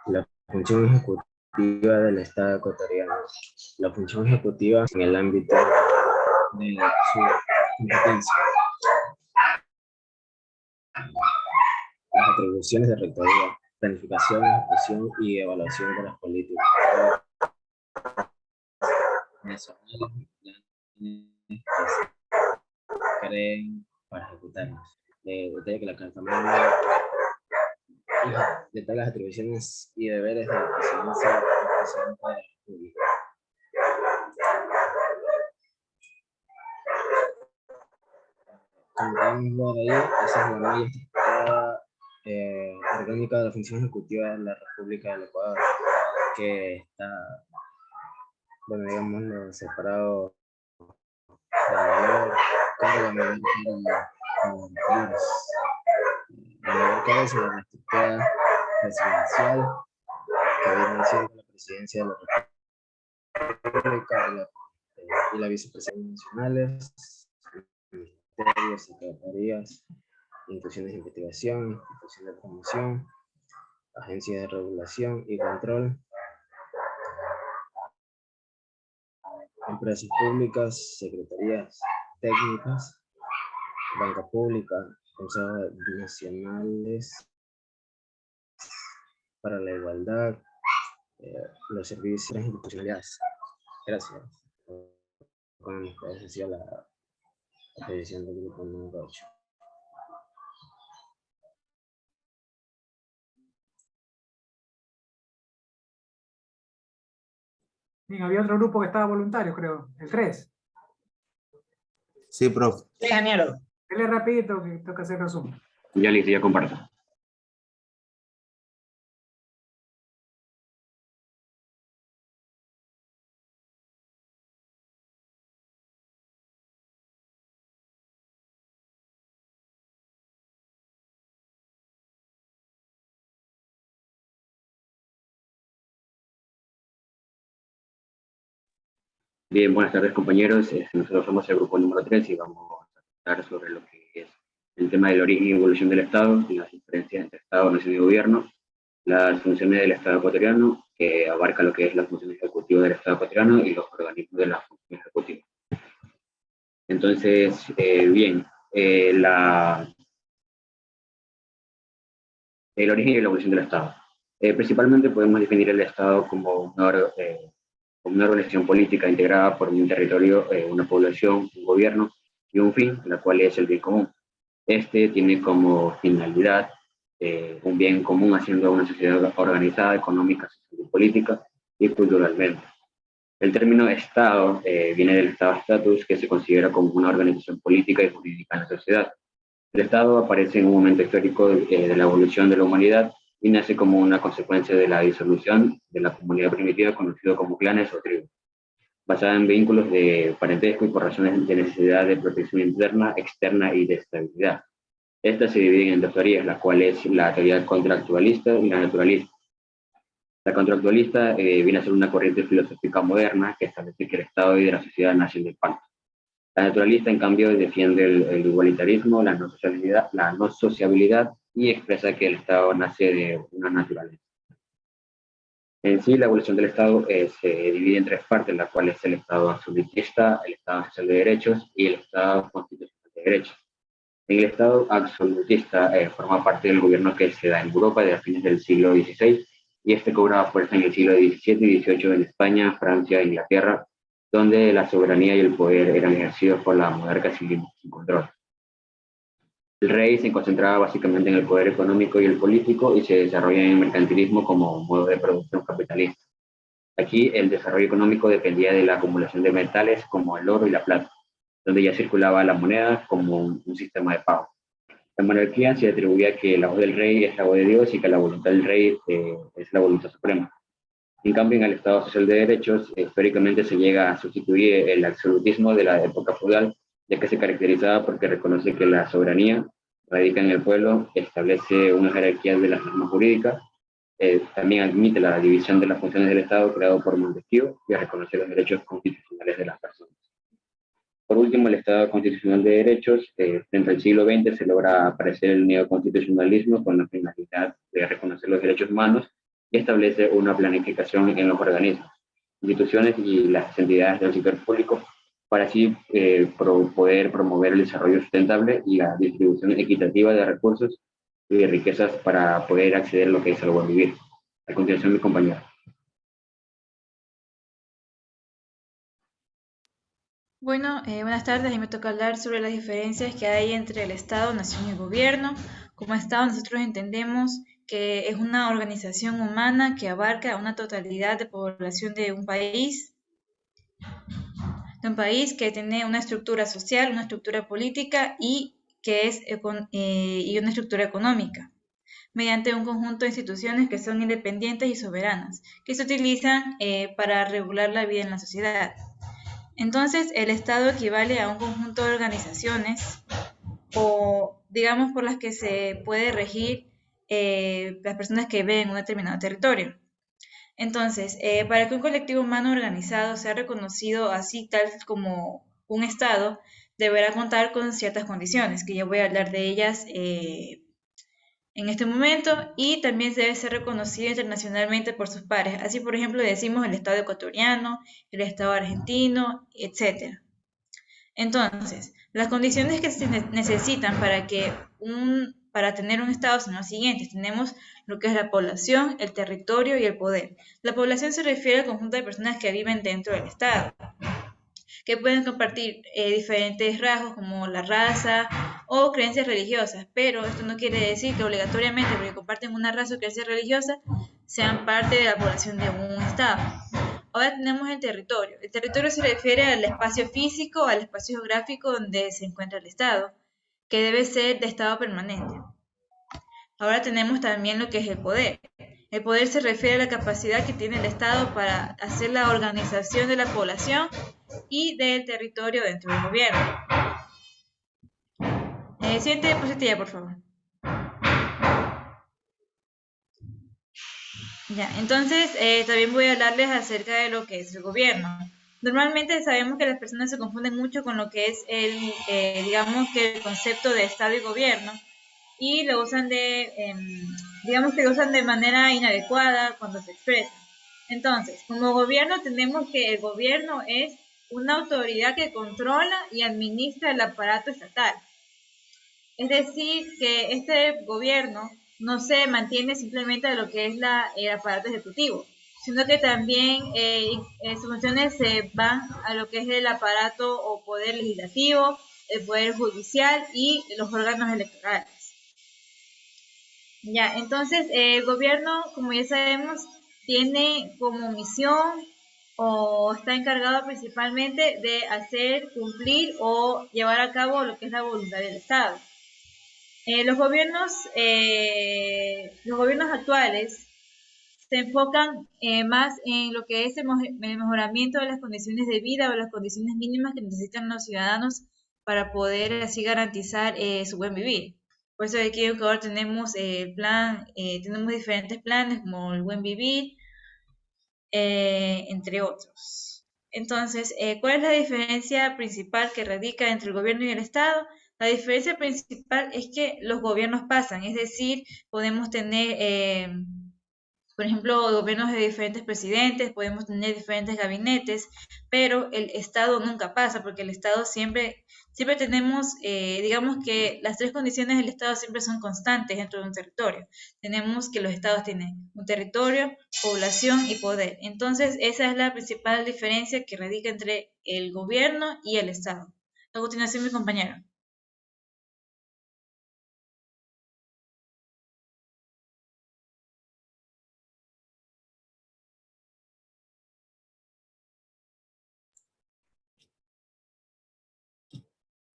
La función ejecutiva del Estado ecuatoriano. La función ejecutiva en el ámbito de su competencia. Las atribuciones de rectoría, planificación, ejecución y evaluación de las políticas nacionales que se creen para ejecutarlas. Detalla que la Carta Magna detalla las atribuciones y deberes de la presidencia del presidente de la República. Como podemos ver ahí, esa es la malla estructurada orgánica de la función ejecutiva de la República del Ecuador, que está, bueno, digámoslo, separado de mayor cargo, mayor cabeza de la estructura presidencial, que viene siendo la presidencia de la República y la vicepresidencia nacionales, ministerios, secretarías, instituciones de investigación, instituciones de promoción, agencias de regulación y control, empresas públicas, secretarías técnicas, banca pública, consejos nacionales para la igualdad, los servicios institucionales. Gracias. Con esta ha sido la petición del grupo número 8. Bien, había otro grupo que estaba voluntario, creo. El 3. Sí, profe. Sí, ingeniero. Dele rapidito que toca hacer resumen. Ya listo, ya comparto. Bien, buenas tardes compañeros. Nosotros somos el grupo número 3 y vamos a tratar sobre lo que es el tema del origen y evolución del Estado, las diferencias entre Estado, nación y gobierno, las funciones del Estado ecuatoriano, que abarca lo que es la función ejecutiva del Estado ecuatoriano y los organismos de la función ejecutiva. Entonces, bien, el origen y la evolución del Estado. Principalmente podemos definir el Estado como una organización política integrada por un territorio, una población, un gobierno y un fin, la cual es el bien común. Este tiene como finalidad un bien común, haciendo una sociedad organizada, económica, social y política y culturalmente. El término Estado viene del Estado Status, que se considera como una organización política y jurídica en la sociedad. El Estado aparece en un momento histórico de la evolución de la humanidad y nace como una consecuencia de la disolución de la comunidad primitiva, conocido como clanes o tribus, basada en vínculos de parentesco y por razones de necesidad de protección interna, externa y de estabilidad. Estas se dividen en dos teorías, la cual es la teoría contractualista y la naturalista. La contractualista viene a ser una corriente filosófica moderna que establece que el Estado y de la sociedad nacen del pacto. La naturalista, en cambio, defiende el igualitarismo, la no sociabilidad y expresa que el Estado nace de una naturaleza. En sí, la evolución del Estado se divide en tres partes, la cual es el Estado absolutista, el Estado social de derechos y el Estado constitucional de derechos. En el Estado absolutista forma parte del gobierno que se da en Europa desde fines del siglo XVI y este cobraba fuerza en el siglo XVII y XVIII en España, Francia, Inglaterra donde la soberanía y el poder eran ejercidos por la monarca sin control. El rey se concentraba básicamente en el poder económico y el político y se desarrolla en el mercantilismo como modo de producción capitalista. Aquí el desarrollo económico dependía de la acumulación de metales como el oro y la plata, donde ya circulaba la moneda como un sistema de pago. La monarquía se atribuía que la voz del rey es la voz de Dios y que la voluntad del rey es la voluntad suprema. En cambio, en el Estado Social de Derechos, históricamente se llega a sustituir el absolutismo de la época feudal, ya que se caracterizaba porque reconoce que la soberanía radica en el pueblo, establece una jerarquía de las normas jurídicas, también admite la división de las funciones del Estado creado por Montesquieu y reconoce los derechos constitucionales de las personas. Por último, el Estado Constitucional de Derechos, frente al siglo XX se logra aparecer el neoconstitucionalismo con la finalidad de reconocer los derechos humanos y establece una planificación en los organismos, instituciones y las entidades del sector público para así poder promover el desarrollo sustentable y la distribución equitativa de recursos y de riquezas para poder acceder a lo que es el buen vivir. A continuación, mi compañero. Bueno, buenas tardes. Y me toca hablar sobre las diferencias que hay entre el Estado, nación y gobierno. Como Estado, nosotros entendemos que es una organización humana que abarca una totalidad de población de un país que tiene una estructura social, una estructura política y y una estructura económica, mediante un conjunto de instituciones que son independientes y soberanas, que se utilizan para regular la vida en la sociedad. Entonces, el Estado equivale a un conjunto de organizaciones o, digamos, por las que se puede regir las personas que viven en un determinado territorio. Entonces, para que un colectivo humano organizado sea reconocido así tal como un Estado, deberá contar con ciertas condiciones, que ya voy a hablar de ellas en este momento, y también debe ser reconocido internacionalmente por sus pares. Así, por ejemplo, decimos el Estado ecuatoriano, el Estado argentino, etc. Entonces, las condiciones que se necesitan para tener un Estado son las siguientes. Tenemos lo que es la población, el territorio y el poder. La población se refiere al conjunto de personas que viven dentro del Estado, que pueden compartir diferentes rasgos como la raza o creencias religiosas, pero esto no quiere decir que obligatoriamente porque comparten una raza o creencia religiosa sean parte de la población de un Estado. Ahora tenemos el territorio. El territorio se refiere al espacio físico, al espacio geográfico donde se encuentra el Estado, que debe ser de estado permanente. Ahora tenemos también lo que es el poder. El poder se refiere a la capacidad que tiene el Estado para hacer la organización de la población y del territorio dentro del gobierno. Siguiente diapositiva, por favor. Ya, entonces también voy a hablarles acerca de lo que es el gobierno. Normalmente sabemos que las personas se confunden mucho con lo que es digamos que el concepto de Estado y gobierno y lo usan digamos que lo usan de manera inadecuada cuando se expresan. Entonces, como gobierno tenemos que el gobierno es una autoridad que controla y administra el aparato estatal. Es decir, que este gobierno no se mantiene simplemente de lo que es el aparato ejecutivo, sino que también sus funciones se van a lo que es el aparato o poder legislativo, el poder judicial y los órganos electorales. Ya, entonces el gobierno, como ya sabemos, tiene como misión o está encargado principalmente de hacer cumplir o llevar a cabo lo que es la voluntad del Estado. Los gobiernos actuales se enfocan más en lo que es el mejoramiento de las condiciones de vida o las condiciones mínimas que necesitan los ciudadanos para poder así garantizar su buen vivir. Por eso aquí en Ecuador tenemos tenemos diferentes planes como el buen vivir, entre otros. Entonces, ¿cuál es la diferencia principal que radica entre el gobierno y el Estado? La diferencia principal es que los gobiernos pasan, es decir, podemos tener, por ejemplo, gobiernos de diferentes presidentes, podemos tener diferentes gabinetes, pero el Estado nunca pasa, porque el Estado siempre Siempre tenemos, digamos que las tres condiciones del Estado siempre son constantes dentro de un territorio. Tenemos que los estados tienen un territorio, población y poder. Entonces, esa es la principal diferencia que radica entre el gobierno y el Estado. A continuación, mi compañero.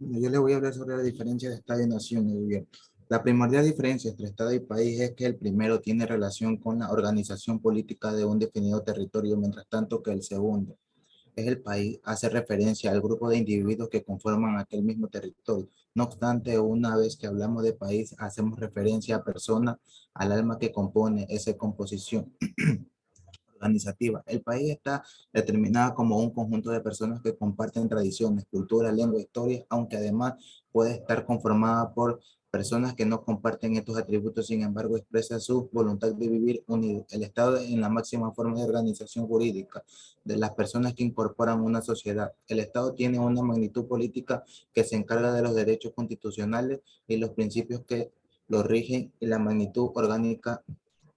Bueno, yo les voy a hablar sobre la diferencia de Estado y Nación y gobierno. La primordial diferencia entre Estado y país es que el primero tiene relación con la organización política de un definido territorio, mientras tanto que el segundo es el país, hace referencia al grupo de individuos que conforman aquel mismo territorio. No obstante, una vez que hablamos de país, hacemos referencia a persona, al alma que compone esa composición organizativa. El país está determinado como un conjunto de personas que comparten tradiciones, cultura, lengua, historia, aunque además puede estar conformada por personas que no comparten estos atributos, sin embargo, expresa su voluntad de vivir unidos. El Estado en la máxima forma de organización jurídica de las personas que incorporan una sociedad. El Estado tiene una magnitud política que se encarga de los derechos constitucionales y los principios que lo rigen y la magnitud orgánica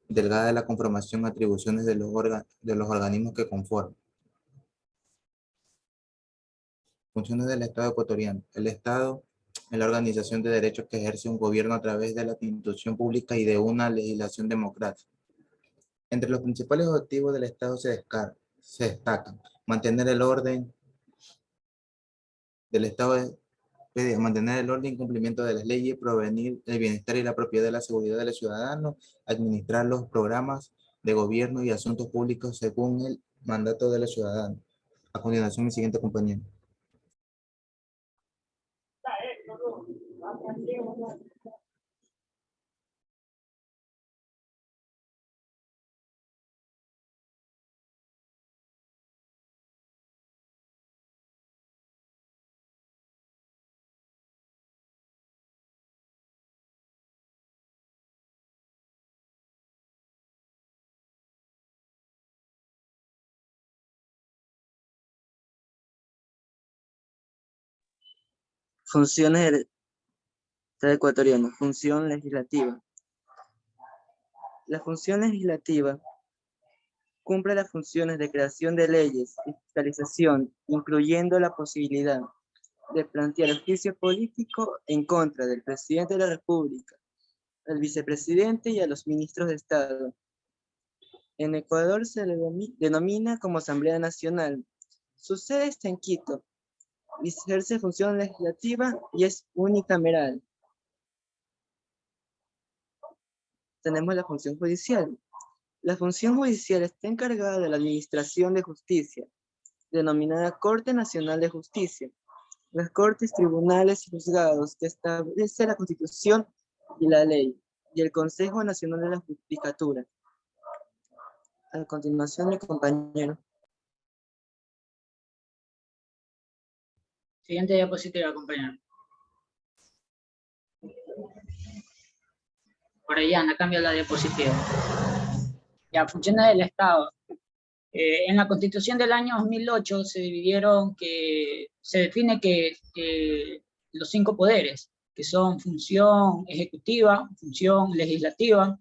delgada de la conformación, atribuciones de los organismos que conforman. Funciones del Estado ecuatoriano. El Estado es la organización de derechos que ejerce un gobierno a través de la institución pública y de una legislación democrática. Entre los principales objetivos del Estado se destacan mantener el orden del Estado, mantener el orden y cumplimiento de las leyes, provenir el bienestar y la propiedad de la seguridad de los ciudadanos, administrar los programas de gobierno y asuntos públicos según el mandato de los ciudadanos. A continuación, mi siguiente compañero. Funciones del Estado ecuatoriano. Función legislativa. La función legislativa cumple las funciones de creación de leyes y fiscalización, incluyendo la posibilidad de plantear el juicio político en contra del presidente de la República, al vicepresidente y a los ministros de Estado. En Ecuador se le denomina como Asamblea Nacional. Su sede está en Quito. Ejerce función legislativa y es unicameral. Tenemos la función judicial. La función judicial está encargada de la administración de justicia, denominada Corte Nacional de Justicia. Las cortes, tribunales y juzgados que establece la Constitución y la ley, y el Consejo Nacional de la Judicatura. A continuación, mi compañero. Siguiente diapositiva, compañero. Orellana, cambia la diapositiva. Ya, funciones del Estado. En la Constitución del año 2008 se define que los 5 poderes, que son función ejecutiva, función legislativa,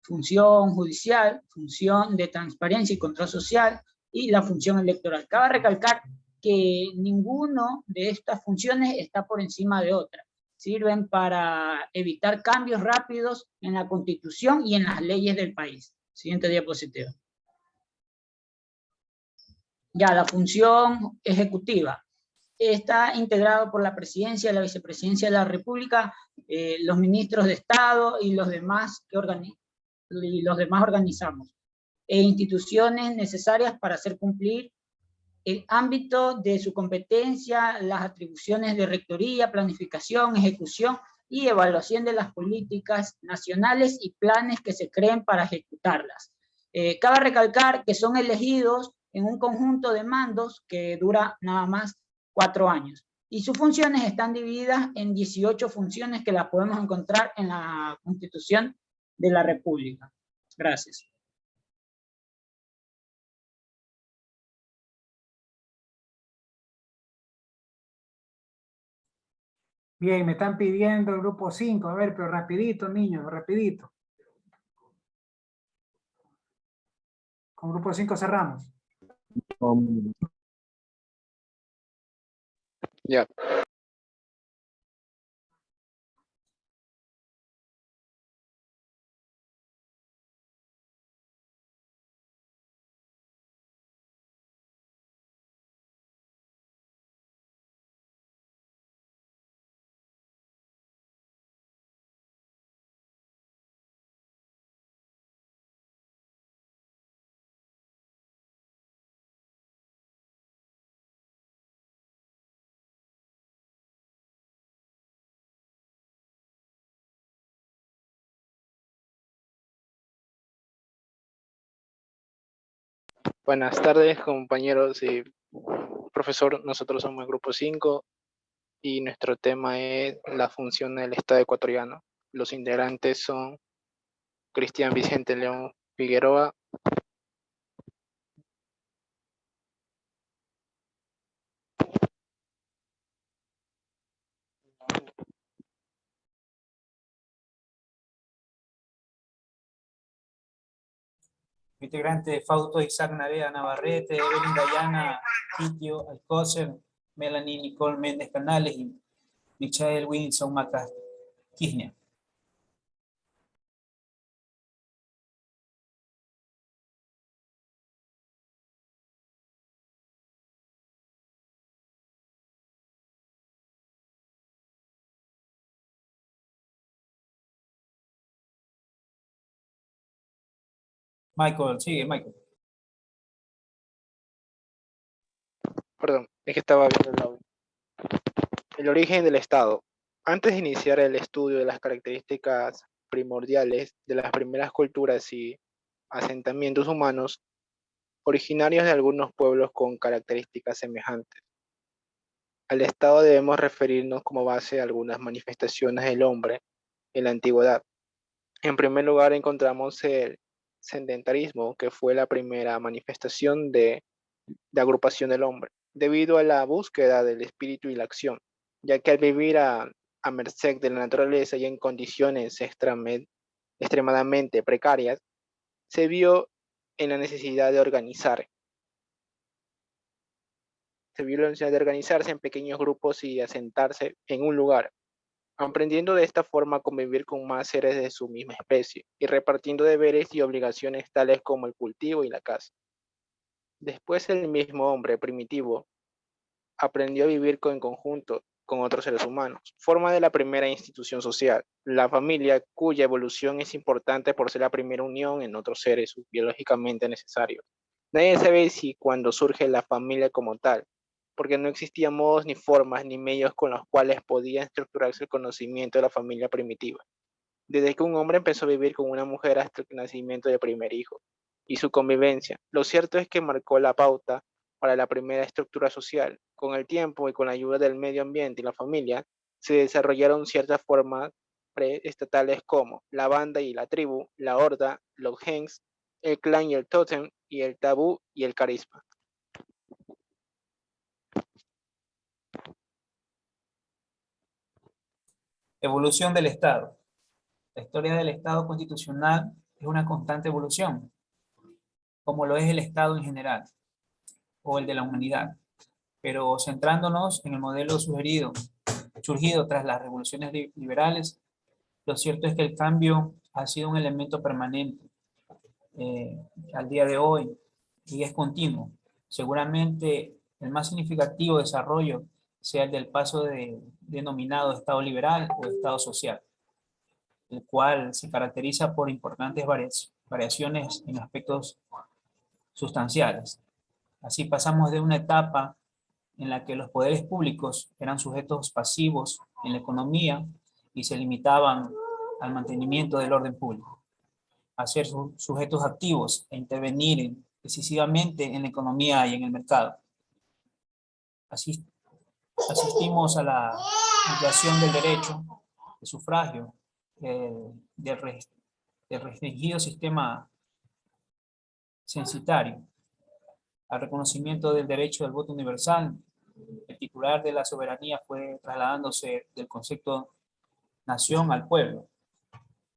función judicial, función de transparencia y control social y la función electoral. Cabe recalcar que ninguno de estas funciones está por encima de otra. Sirven para evitar cambios rápidos en la Constitución y en las leyes del país. Siguiente diapositiva. Ya, la función ejecutiva está integrado por la presidencia, la vicepresidencia de la República, los ministros de Estado y los demás organizamos, e instituciones necesarias para hacer cumplir el ámbito de su competencia, las atribuciones de rectoría, planificación, ejecución y evaluación de las políticas nacionales y planes que se creen para ejecutarlas. Cabe recalcar que son elegidos en un conjunto de mandos que dura nada más 4 años. Y sus funciones están divididas en 18 funciones que las podemos encontrar en la Constitución de la República. Gracias. Bien, me están pidiendo el grupo 5. A ver, pero rapidito, niños, rapidito. Con grupo 5 cerramos. Ya. Buenas tardes, compañeros y profesor. Nosotros somos el grupo 5 y nuestro tema es la función del Estado ecuatoriano. Los integrantes son Cristian Vicente León Figueroa, Integrante Fausto Isaac Narea Navarrete, Evelyn Dayana Quitio Alcócer, Melanie Nicole Méndez Canales y Michael Wilson Macas Quisnia. Michael, sigue, Michael. Perdón, es que estaba viendo el audio. El origen del Estado. Antes de iniciar el estudio de las características primordiales de las primeras culturas y asentamientos humanos, originarios de algunos pueblos con características semejantes, al Estado debemos referirnos como base a algunas manifestaciones del hombre en la antigüedad. En primer lugar encontramos el sedentarismo, que fue la primera manifestación de agrupación del hombre, debido a la búsqueda del espíritu y la acción, ya que al vivir a merced de la naturaleza y en condiciones extremadamente precarias, se vio en la necesidad de organizarse en pequeños grupos y asentarse en un lugar, aprendiendo de esta forma a convivir con más seres de su misma especie y repartiendo deberes y obligaciones tales como el cultivo y la caza. Después el mismo hombre primitivo aprendió a vivir en conjunto con otros seres humanos, forma de la primera institución social, la familia, cuya evolución es importante por ser la primera unión en otros seres biológicamente necesarios. Nadie sabe si cuando surge la familia como tal, porque no existían modos ni formas ni medios con los cuales podía estructurarse el conocimiento de la familia primitiva. Desde que un hombre empezó a vivir con una mujer hasta el nacimiento del primer hijo y su convivencia, lo cierto es que marcó la pauta para la primera estructura social. Con el tiempo y con la ayuda del medio ambiente y la familia, se desarrollaron ciertas formas preestatales como la banda y la tribu, la horda, los gens, el clan y el tótem, y el tabú y el carisma. Evolución del Estado. La historia del Estado constitucional es una constante evolución, como lo es el Estado en general, o el de la humanidad. Pero centrándonos en el modelo surgido tras las revoluciones liberales, lo cierto es que el cambio ha sido un elemento permanente al día de hoy y es continuo. Seguramente el más significativo desarrollo sea el del paso denominado Estado liberal o Estado social, el cual se caracteriza por importantes variaciones en aspectos sustanciales. Así pasamos de una etapa en la que los poderes públicos eran sujetos pasivos en la economía y se limitaban al mantenimiento del orden público, a ser sujetos activos e intervenir decisivamente en la economía y en el mercado. Asistimos a la ampliación del derecho de sufragio del restringido sistema censitario, al reconocimiento del derecho al voto universal El titular de la soberanía fue trasladándose del concepto nación al pueblo,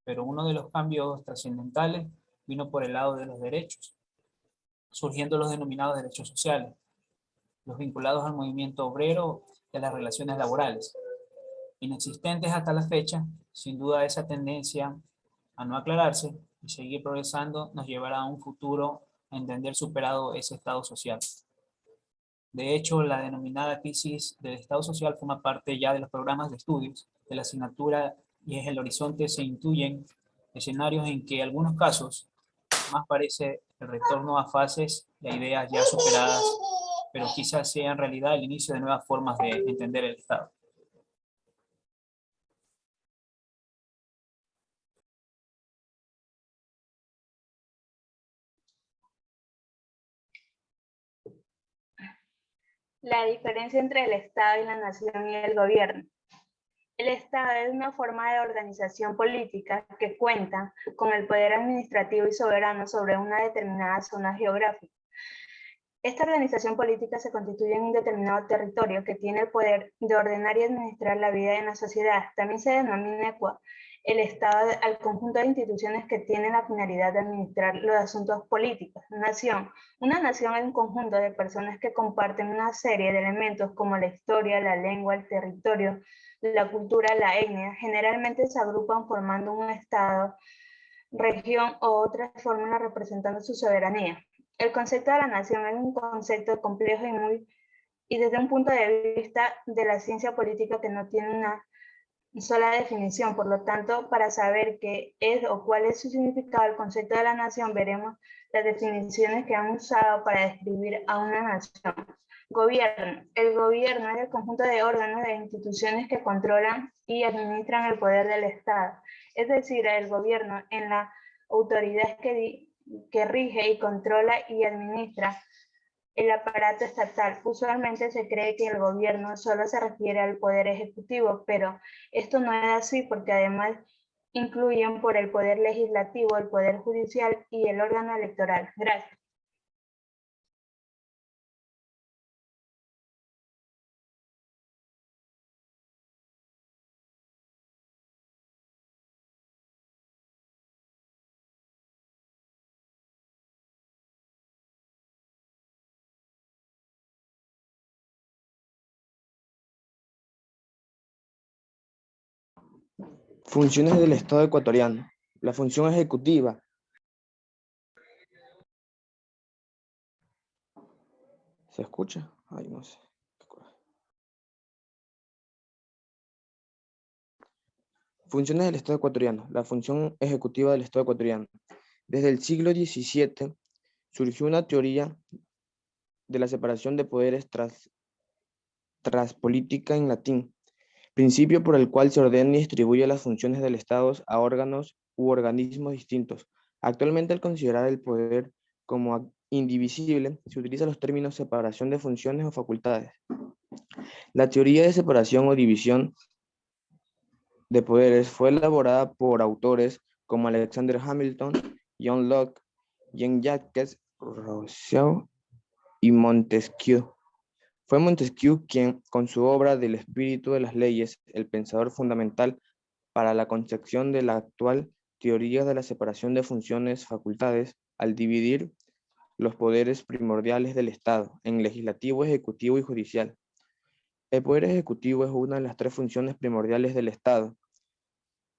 pero uno de los cambios trascendentales vino por el lado de los derechos, surgiendo los denominados derechos sociales, los vinculados al movimiento obrero y a las relaciones laborales. Inexistentes hasta la fecha, sin duda esa tendencia a no aclararse y seguir progresando nos llevará a un futuro a entender superado ese estado social. De hecho, la denominada crisis del estado social forma parte ya de los programas de estudios de la asignatura y en el horizonte se intuyen escenarios en que en algunos casos más parece el retorno a fases y a ideas ya superadas, pero quizás sea en realidad el inicio de nuevas formas de entender el Estado. La diferencia entre el Estado y la nación y el gobierno. El Estado es una forma de organización política que cuenta con el poder administrativo y soberano sobre una determinada zona geográfica. Esta organización política se constituye en un determinado territorio que tiene el poder de ordenar y administrar la vida en la sociedad. También se denomina el Estado al conjunto de instituciones que tienen la finalidad de administrar los asuntos políticos. Nación. Una nación es un conjunto de personas que comparten una serie de elementos como la historia, la lengua, el territorio, la cultura, la etnia. Generalmente se agrupan formando un estado, región o otras fórmulas representando su soberanía. El concepto de la nación es un concepto complejo y desde un punto de vista de la ciencia política que no tiene una sola definición. Por lo tanto, para saber qué es o cuál es su significado, el concepto de la nación, veremos las definiciones que han usado para describir a una nación. Gobierno. El gobierno es el conjunto de órganos e instituciones que controlan y administran el poder del Estado. Es decir, el gobierno en la autoridad que rige y controla y administra el aparato estatal. Usualmente se cree que el gobierno solo se refiere al poder ejecutivo, pero esto no es así porque además incluyen por el poder legislativo, el poder judicial y el órgano electoral. Gracias. Funciones del Estado ecuatoriano. La función ejecutiva. ¿Se escucha? Ay, no sé. Funciones del Estado ecuatoriano. La función ejecutiva del Estado ecuatoriano. Desde el siglo XVII surgió una teoría de la separación de poderes tras política en latín, principio por el cual se ordena y distribuye las funciones del Estado a órganos u organismos distintos. Actualmente, al considerar el poder como indivisible, se utilizan los términos separación de funciones o facultades. La teoría de separación o división de poderes fue elaborada por autores como Alexander Hamilton, John Locke, Jean-Jacques Rousseau y Montesquieu. Fue Montesquieu quien, con su obra del espíritu de las leyes, el pensador fundamental para la concepción de la actual teoría de la separación de funciones facultades, al dividir los poderes primordiales del Estado en legislativo, ejecutivo y judicial. El poder ejecutivo es una de las tres funciones primordiales del Estado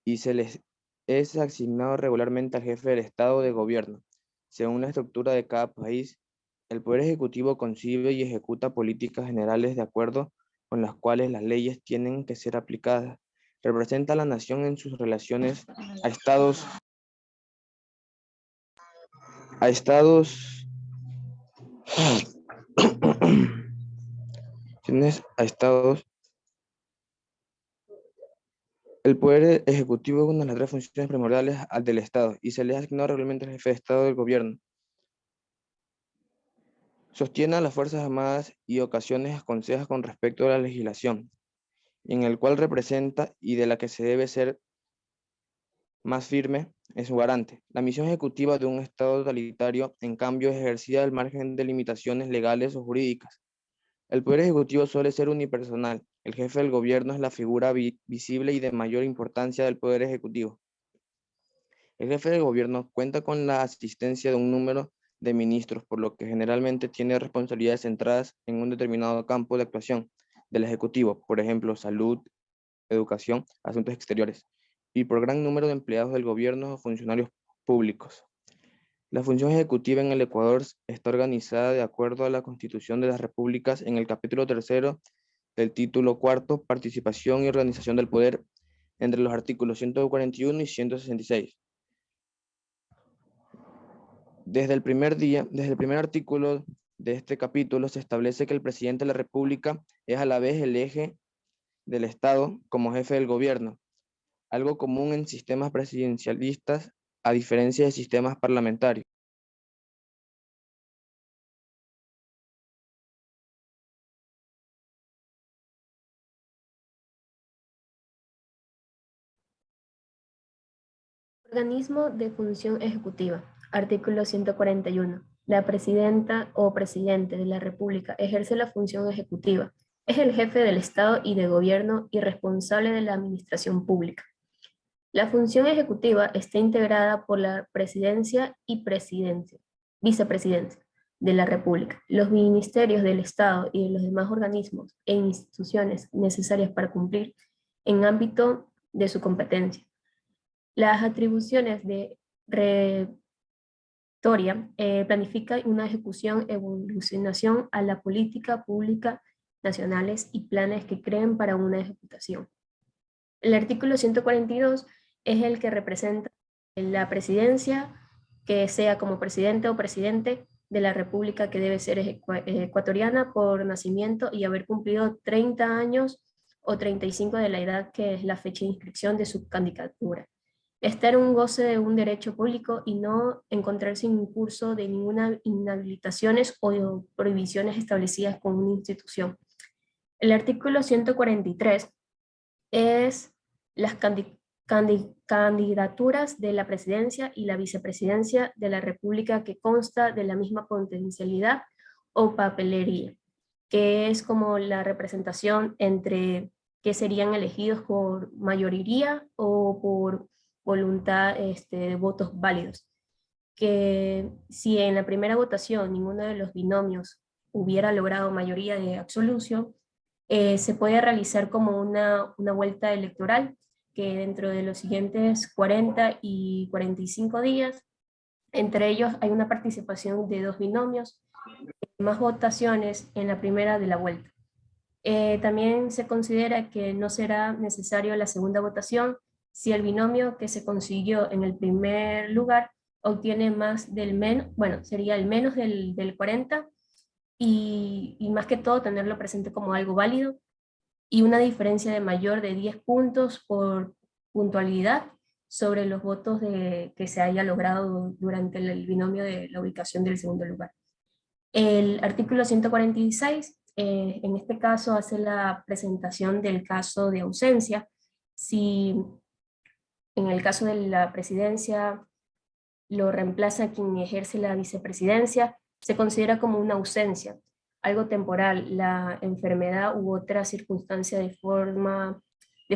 y se les es asignado regularmente al jefe del Estado de gobierno. Según la estructura de cada país, el Poder Ejecutivo concibe y ejecuta políticas generales de acuerdo con las cuales las leyes tienen que ser aplicadas. Representa a la nación en sus relaciones a estados El Poder Ejecutivo es una de las tres funciones primordiales del Estado y se le ha asignado regularmente al jefe de Estado del gobierno. Sostiene a las Fuerzas Armadas y ocasiones aconseja con respecto a la legislación, en el cual representa y de la que se debe ser más firme es su garante. La misión ejecutiva de un Estado totalitario, en cambio, es ejercida al margen de limitaciones legales o jurídicas. El poder ejecutivo suele ser unipersonal. El jefe del gobierno es la figura visible y de mayor importancia del poder ejecutivo. El jefe del gobierno cuenta con la asistencia de un número de ministros, por lo que generalmente tiene responsabilidades centradas en un determinado campo de actuación del ejecutivo, por ejemplo, salud, educación, asuntos exteriores, y por gran número de empleados del gobierno o funcionarios públicos. La función ejecutiva en el Ecuador está organizada de acuerdo a la Constitución de las Repúblicas en el capítulo 3 del título 4, Participación y Organización del Poder, entre los artículos 141 y 166. Desde el primer artículo de este capítulo se establece que el presidente de la República es a la vez el eje del Estado como jefe del gobierno, algo común en sistemas presidencialistas a diferencia de sistemas parlamentarios. Organismo de función ejecutiva. Artículo 141. La presidenta o presidente de la República ejerce la función ejecutiva. Es el jefe del Estado y de gobierno y responsable de la administración pública. La función ejecutiva está integrada por la presidencia y vicepresidencia de la República, los ministerios del Estado y de los demás organismos e instituciones necesarias para cumplir en ámbito de su competencia. Las atribuciones de rectoria planifican una ejecución, evolucionación a la política pública nacionales y planes que creen para una ejecutación. El artículo 142 es el que representa la presidencia, que sea como presidente o presidente de la República, que debe ser ecuatoriana por nacimiento y haber cumplido 30 años o 35 de la edad que es la fecha de inscripción de su candidatura. Estar en un goce de un derecho público y no encontrarse en un curso de ninguna inhabilitaciones o prohibiciones establecidas con una institución. El artículo 143 es las candidaturas de la presidencia y la vicepresidencia de la República, que consta de la misma potencialidad o papelería, que es como la representación entre que serían elegidos por mayoría o por voluntad de votos válidos. Que si en la primera votación ninguno de los binomios hubiera logrado mayoría de absolución, se puede realizar como una vuelta electoral, que dentro de los siguientes 40 y 45 días, entre ellos hay una participación de 2 binomios, más votaciones en la primera de la vuelta. También se considera que no será necesario la segunda votación si el binomio que se consiguió en el primer lugar obtiene más del menos, bueno, sería el menos del 40, y más que todo tenerlo presente como algo válido, y una diferencia de mayor de 10 puntos por puntualidad sobre los votos que se haya logrado durante el binomio de la ubicación del segundo lugar. El artículo 146, en este caso, hace la presentación del caso de ausencia. Si en el caso de la presidencia lo reemplaza quien ejerce la vicepresidencia, se considera como una ausencia, algo temporal, la enfermedad u otra circunstancia de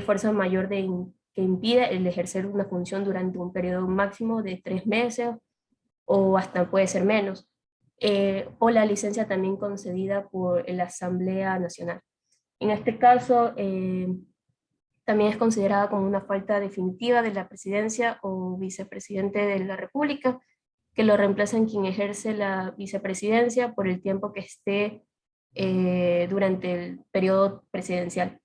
fuerza mayor que impide el ejercer una función durante un periodo máximo de 3 meses o hasta puede ser menos, o la licencia también concedida por la Asamblea Nacional. En este caso, también es considerada como una falta definitiva de la presidencia o vicepresidente de la República, que lo reemplazan quien ejerce la vicepresidencia por el tiempo que esté durante el periodo presidencial.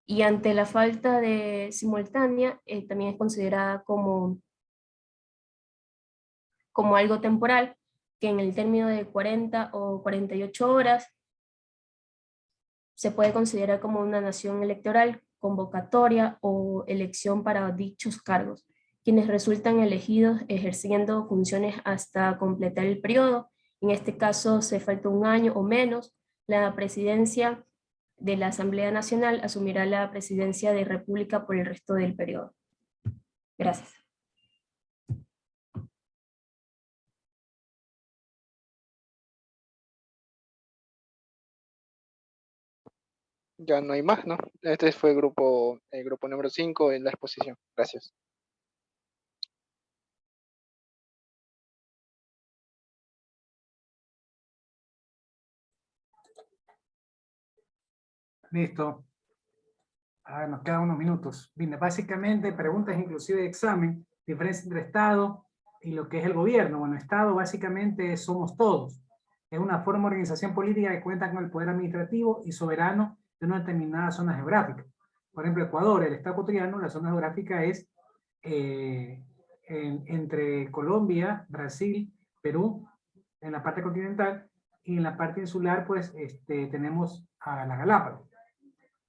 Y ante la falta de simultánea, también es considerada como algo temporal, que en el término de 40 o 48 horas se puede considerar como una nación electoral, convocatoria o elección para dichos cargos, quienes resultan elegidos ejerciendo funciones hasta completar el periodo. En este caso, se falta 1 año o menos, la presidencia de la Asamblea Nacional asumirá la presidencia de República por el resto del periodo. Gracias. Ya no hay más, ¿no? Este fue el grupo número 5 en la exposición. Gracias. Listo. A ver, nos quedan unos minutos. Bien, básicamente, preguntas inclusive de examen, diferencia entre Estado y lo que es el gobierno. Bueno, Estado básicamente somos todos. Es una forma de organización política que cuenta con el poder administrativo y soberano de una determinada zona geográfica. Por ejemplo, Ecuador, el Estado ecuatoriano, la zona geográfica es entre Colombia, Brasil, Perú, en la parte continental, y en la parte insular, pues, tenemos a la Galápagos.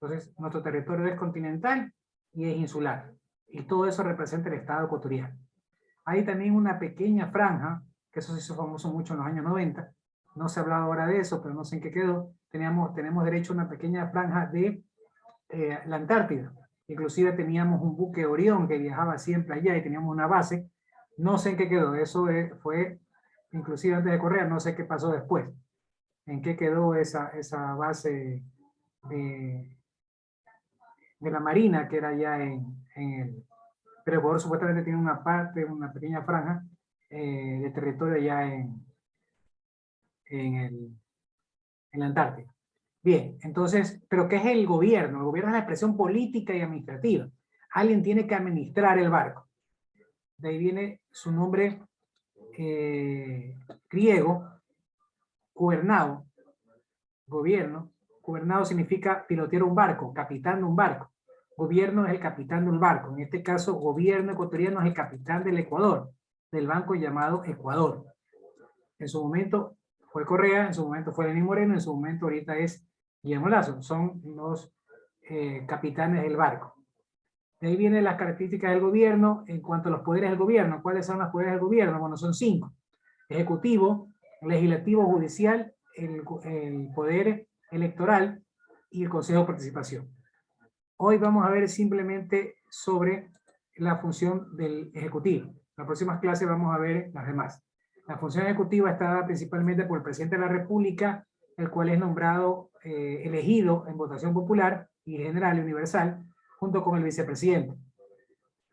Entonces, nuestro territorio es continental y es insular. Y todo eso representa el Estado ecuatoriano. Hay también una pequeña franja, que eso se hizo famoso mucho en los años 90, no se ha hablado ahora de eso, pero no sé en qué quedó. Tenemos derecho a una pequeña franja de la Antártida. Inclusive teníamos un buque Orión que viajaba siempre allá y teníamos una base. No sé en qué quedó, eso fue inclusive antes de Correa, no sé qué pasó después. En qué quedó esa base de la Marina, que era allá pero Ecuador supuestamente tiene una parte, una pequeña franja de territorio allá en la Antártida. Bien, entonces, ¿pero qué es el gobierno? El gobierno es la expresión política y administrativa. Alguien tiene que administrar el barco. De ahí viene su nombre griego, gubernado, gobierno. Gubernado significa pilotear un barco, capitán de un barco. Gobierno es el capitán de un barco. En este caso, gobierno ecuatoriano es el capitán del Ecuador, del banco llamado Ecuador. En su momento fue Correa, en su momento fue Lenín Moreno, en su momento ahorita es Guillermo Lazo. Son los capitanes del barco. De ahí vienen las características del gobierno en cuanto a los poderes del gobierno. ¿Cuáles son los poderes del gobierno? Bueno, son 5. Ejecutivo, legislativo, judicial, el poder electoral y el Consejo de Participación. Hoy vamos a ver simplemente sobre la función del Ejecutivo. En las próximas clases vamos a ver las demás. La función ejecutiva está dada principalmente por el presidente de la República, el cual es nombrado, elegido en votación popular y general y universal, junto con el vicepresidente.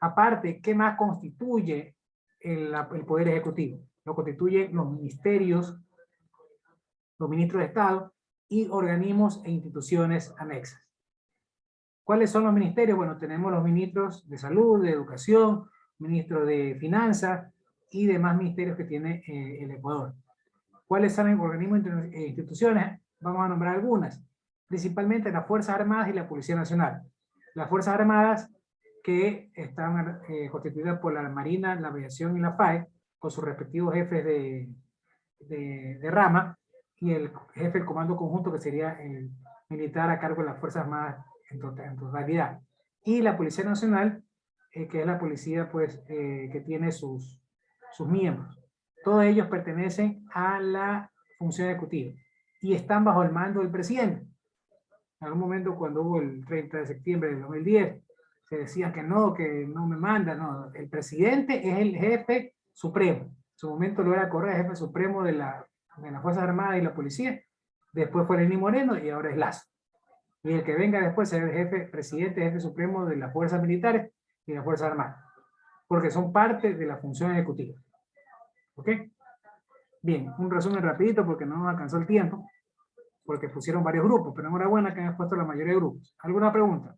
Aparte, ¿qué más constituye el poder ejecutivo? Lo constituyen los ministerios, los ministros de Estado y organismos e instituciones anexas. ¿Cuáles son los ministerios? Bueno, tenemos los ministros de Salud, de Educación, ministro de Finanzas y demás ministerios que tiene el Ecuador. ¿Cuáles son los organismos e instituciones? Vamos a nombrar algunas. Principalmente las Fuerzas Armadas y la Policía Nacional. Las Fuerzas Armadas que están constituidas por la Marina, la Aviación y la FAE, con sus respectivos jefes de rama, y el jefe del comando conjunto, que sería el militar a cargo de las Fuerzas Armadas en totalidad. Y la Policía Nacional, que es la policía pues, que tiene sus miembros. Todos ellos pertenecen a la función ejecutiva y están bajo el mando del presidente. En algún momento, cuando hubo el 30 de septiembre del 2010, se decía que no me manda. No, el presidente es el jefe supremo. En su momento lo era Correa, jefe supremo de las Fuerzas Armadas y la Policía. Después fue Lenín Moreno y ahora es Lazo. Y el que venga después será el jefe supremo de las Fuerzas Militares y las Fuerzas Armadas. Porque son parte de la función ejecutiva. ¿Ok? Bien, un resumen rapidito porque no nos alcanzó el tiempo. Porque pusieron varios grupos, pero enhorabuena que han puesto la mayoría de grupos. ¿Alguna pregunta?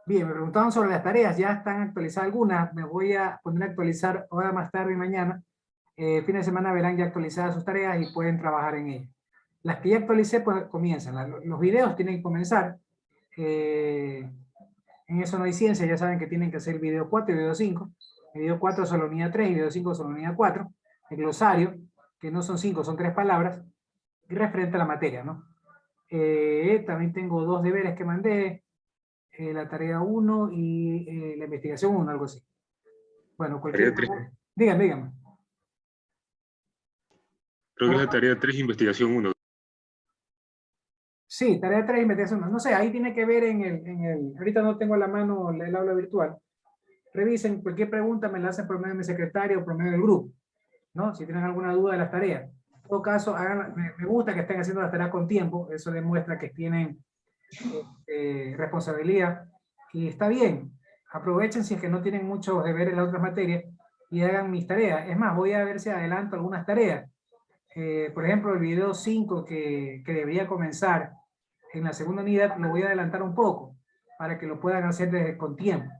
Bien, me preguntaban sobre las tareas, ya están actualizadas algunas, me voy a poner a actualizar ahora más tarde y mañana. Fin de semana verán ya actualizadas sus tareas y pueden trabajar en ellas. Las que ya actualicé, pues comienzan. Los videos tienen que comenzar. En eso no hay ciencia, ya saben que tienen que hacer el video 4 y video 5. El video 4 es solo unidad 3 y video 5 es solo unidad 4. El glosario, que no son 5, son 3 palabras, y referente a la materia, ¿no? También tengo 2 deberes que mandé, la tarea 1 y la investigación 1, algo así. Bueno, cualquier... Dígame. Creo que es la tarea 3, investigación 1. Sí, tarea 3, investigación 1. No sé, ahí tiene que ver en el... Ahorita no tengo a la mano el aula virtual. Revisen, cualquier pregunta me la hacen por medio de mi secretario o por medio del grupo, ¿no? Si tienen alguna duda de las tareas. todo caso, me gusta que estén haciendo las tareas con tiempo, eso demuestra que tienen responsabilidad, y está bien, aprovechen si es que no tienen muchos deberes en las otras materias, y hagan mis tareas. Es más, voy a ver si adelanto algunas tareas. Por ejemplo, el video 5 que debería comenzar en la segunda unidad, lo voy a adelantar un poco, para que lo puedan hacer con tiempo,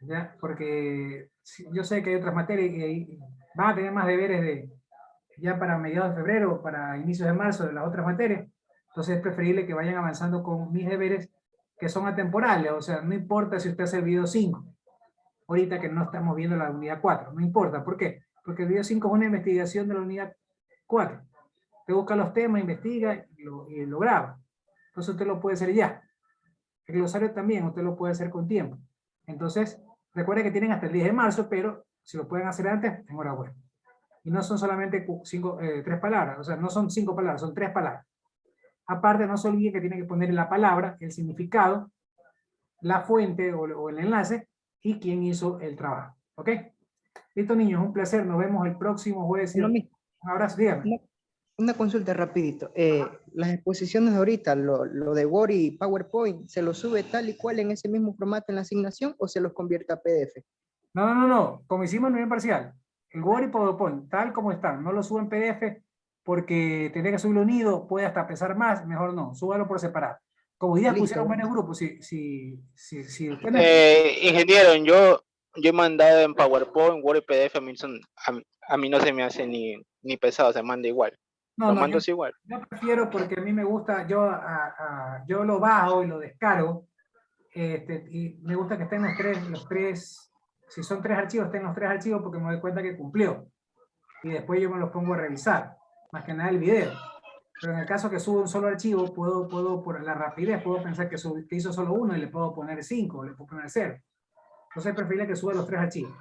¿ya? Porque yo sé que hay otras materias que van a tener más deberes ya para mediados de febrero, para inicios de marzo de las otras materias, entonces es preferible que vayan avanzando con mis deberes que son atemporales, o sea, no importa si usted hace el video 5, ahorita que no estamos viendo la unidad 4, no importa, ¿por qué? Porque el video 5 es una investigación de la unidad 4, usted busca los temas, investiga y lo graba, entonces usted lo puede hacer ya. El glosario también, usted lo puede hacer con tiempo. Entonces, recuerde que tienen hasta el 10 de marzo, pero si lo pueden hacer antes, enhorabuena. Y no son solamente 3 palabras, o sea, no son 5 palabras, son 3 palabras. Aparte, no se olvide que tiene que poner en la palabra el significado, la fuente o el enlace y quién hizo el trabajo. ¿Ok? Listo, niños, un placer. Nos vemos el próximo jueves. Un abrazo, dígame. Una consulta rapidito. Las exposiciones de ahorita, lo de Word y PowerPoint, ¿se lo sube tal y cual en ese mismo formato en la asignación o se los convierte a PDF? No. Como hicimos en nivel parcial, el Word y PowerPoint, tal como están, no lo suben PDF porque tendría que subirlo unido, puede hasta pesar más, mejor no, súbalo por separado. Como ya pusieron varios grupos, si usted ingeniero, yo he mandado en PowerPoint, Word y PDF, a mí no se me hace ni pesado, se manda igual. Lo mando así igual. Yo prefiero porque a mí me gusta, yo lo bajo y lo descargo, y me gusta que estén los tres, si son 3 archivos, estén los 3 archivos porque me doy cuenta que cumplió. Y después yo me los pongo a revisar, más que nada el video. Pero en el caso que subo un solo archivo, puedo por la rapidez, puedo pensar que hizo solo uno y le puedo poner 5, le puedo poner 0. Entonces preferible que suba los 3 archivos.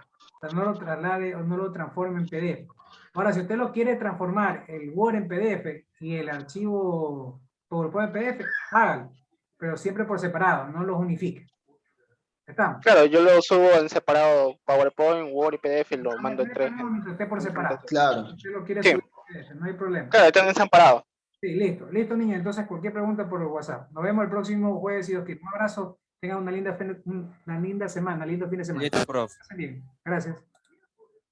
O sea, no lo traslade o no lo transforme en PDF. Ahora, si usted lo quiere transformar el Word en PDF y el archivo PowerPoint en PDF, hágalo. Pero siempre por separado, no los unifique. ¿Estamos? Claro, yo lo subo en separado, PowerPoint, Word y PDF, y lo mando en 3. Esté por separado. Claro. Si usted lo quiere Sí. subir en PDF, no hay problema. Claro, están separados. Sí, listo. Listo, niña. Entonces, cualquier pregunta por WhatsApp. Nos vemos el próximo jueves, si Dios quiere. Un abrazo. Tengan una linda semana, lindo fin de semana. Listo, profe. Bien. Gracias.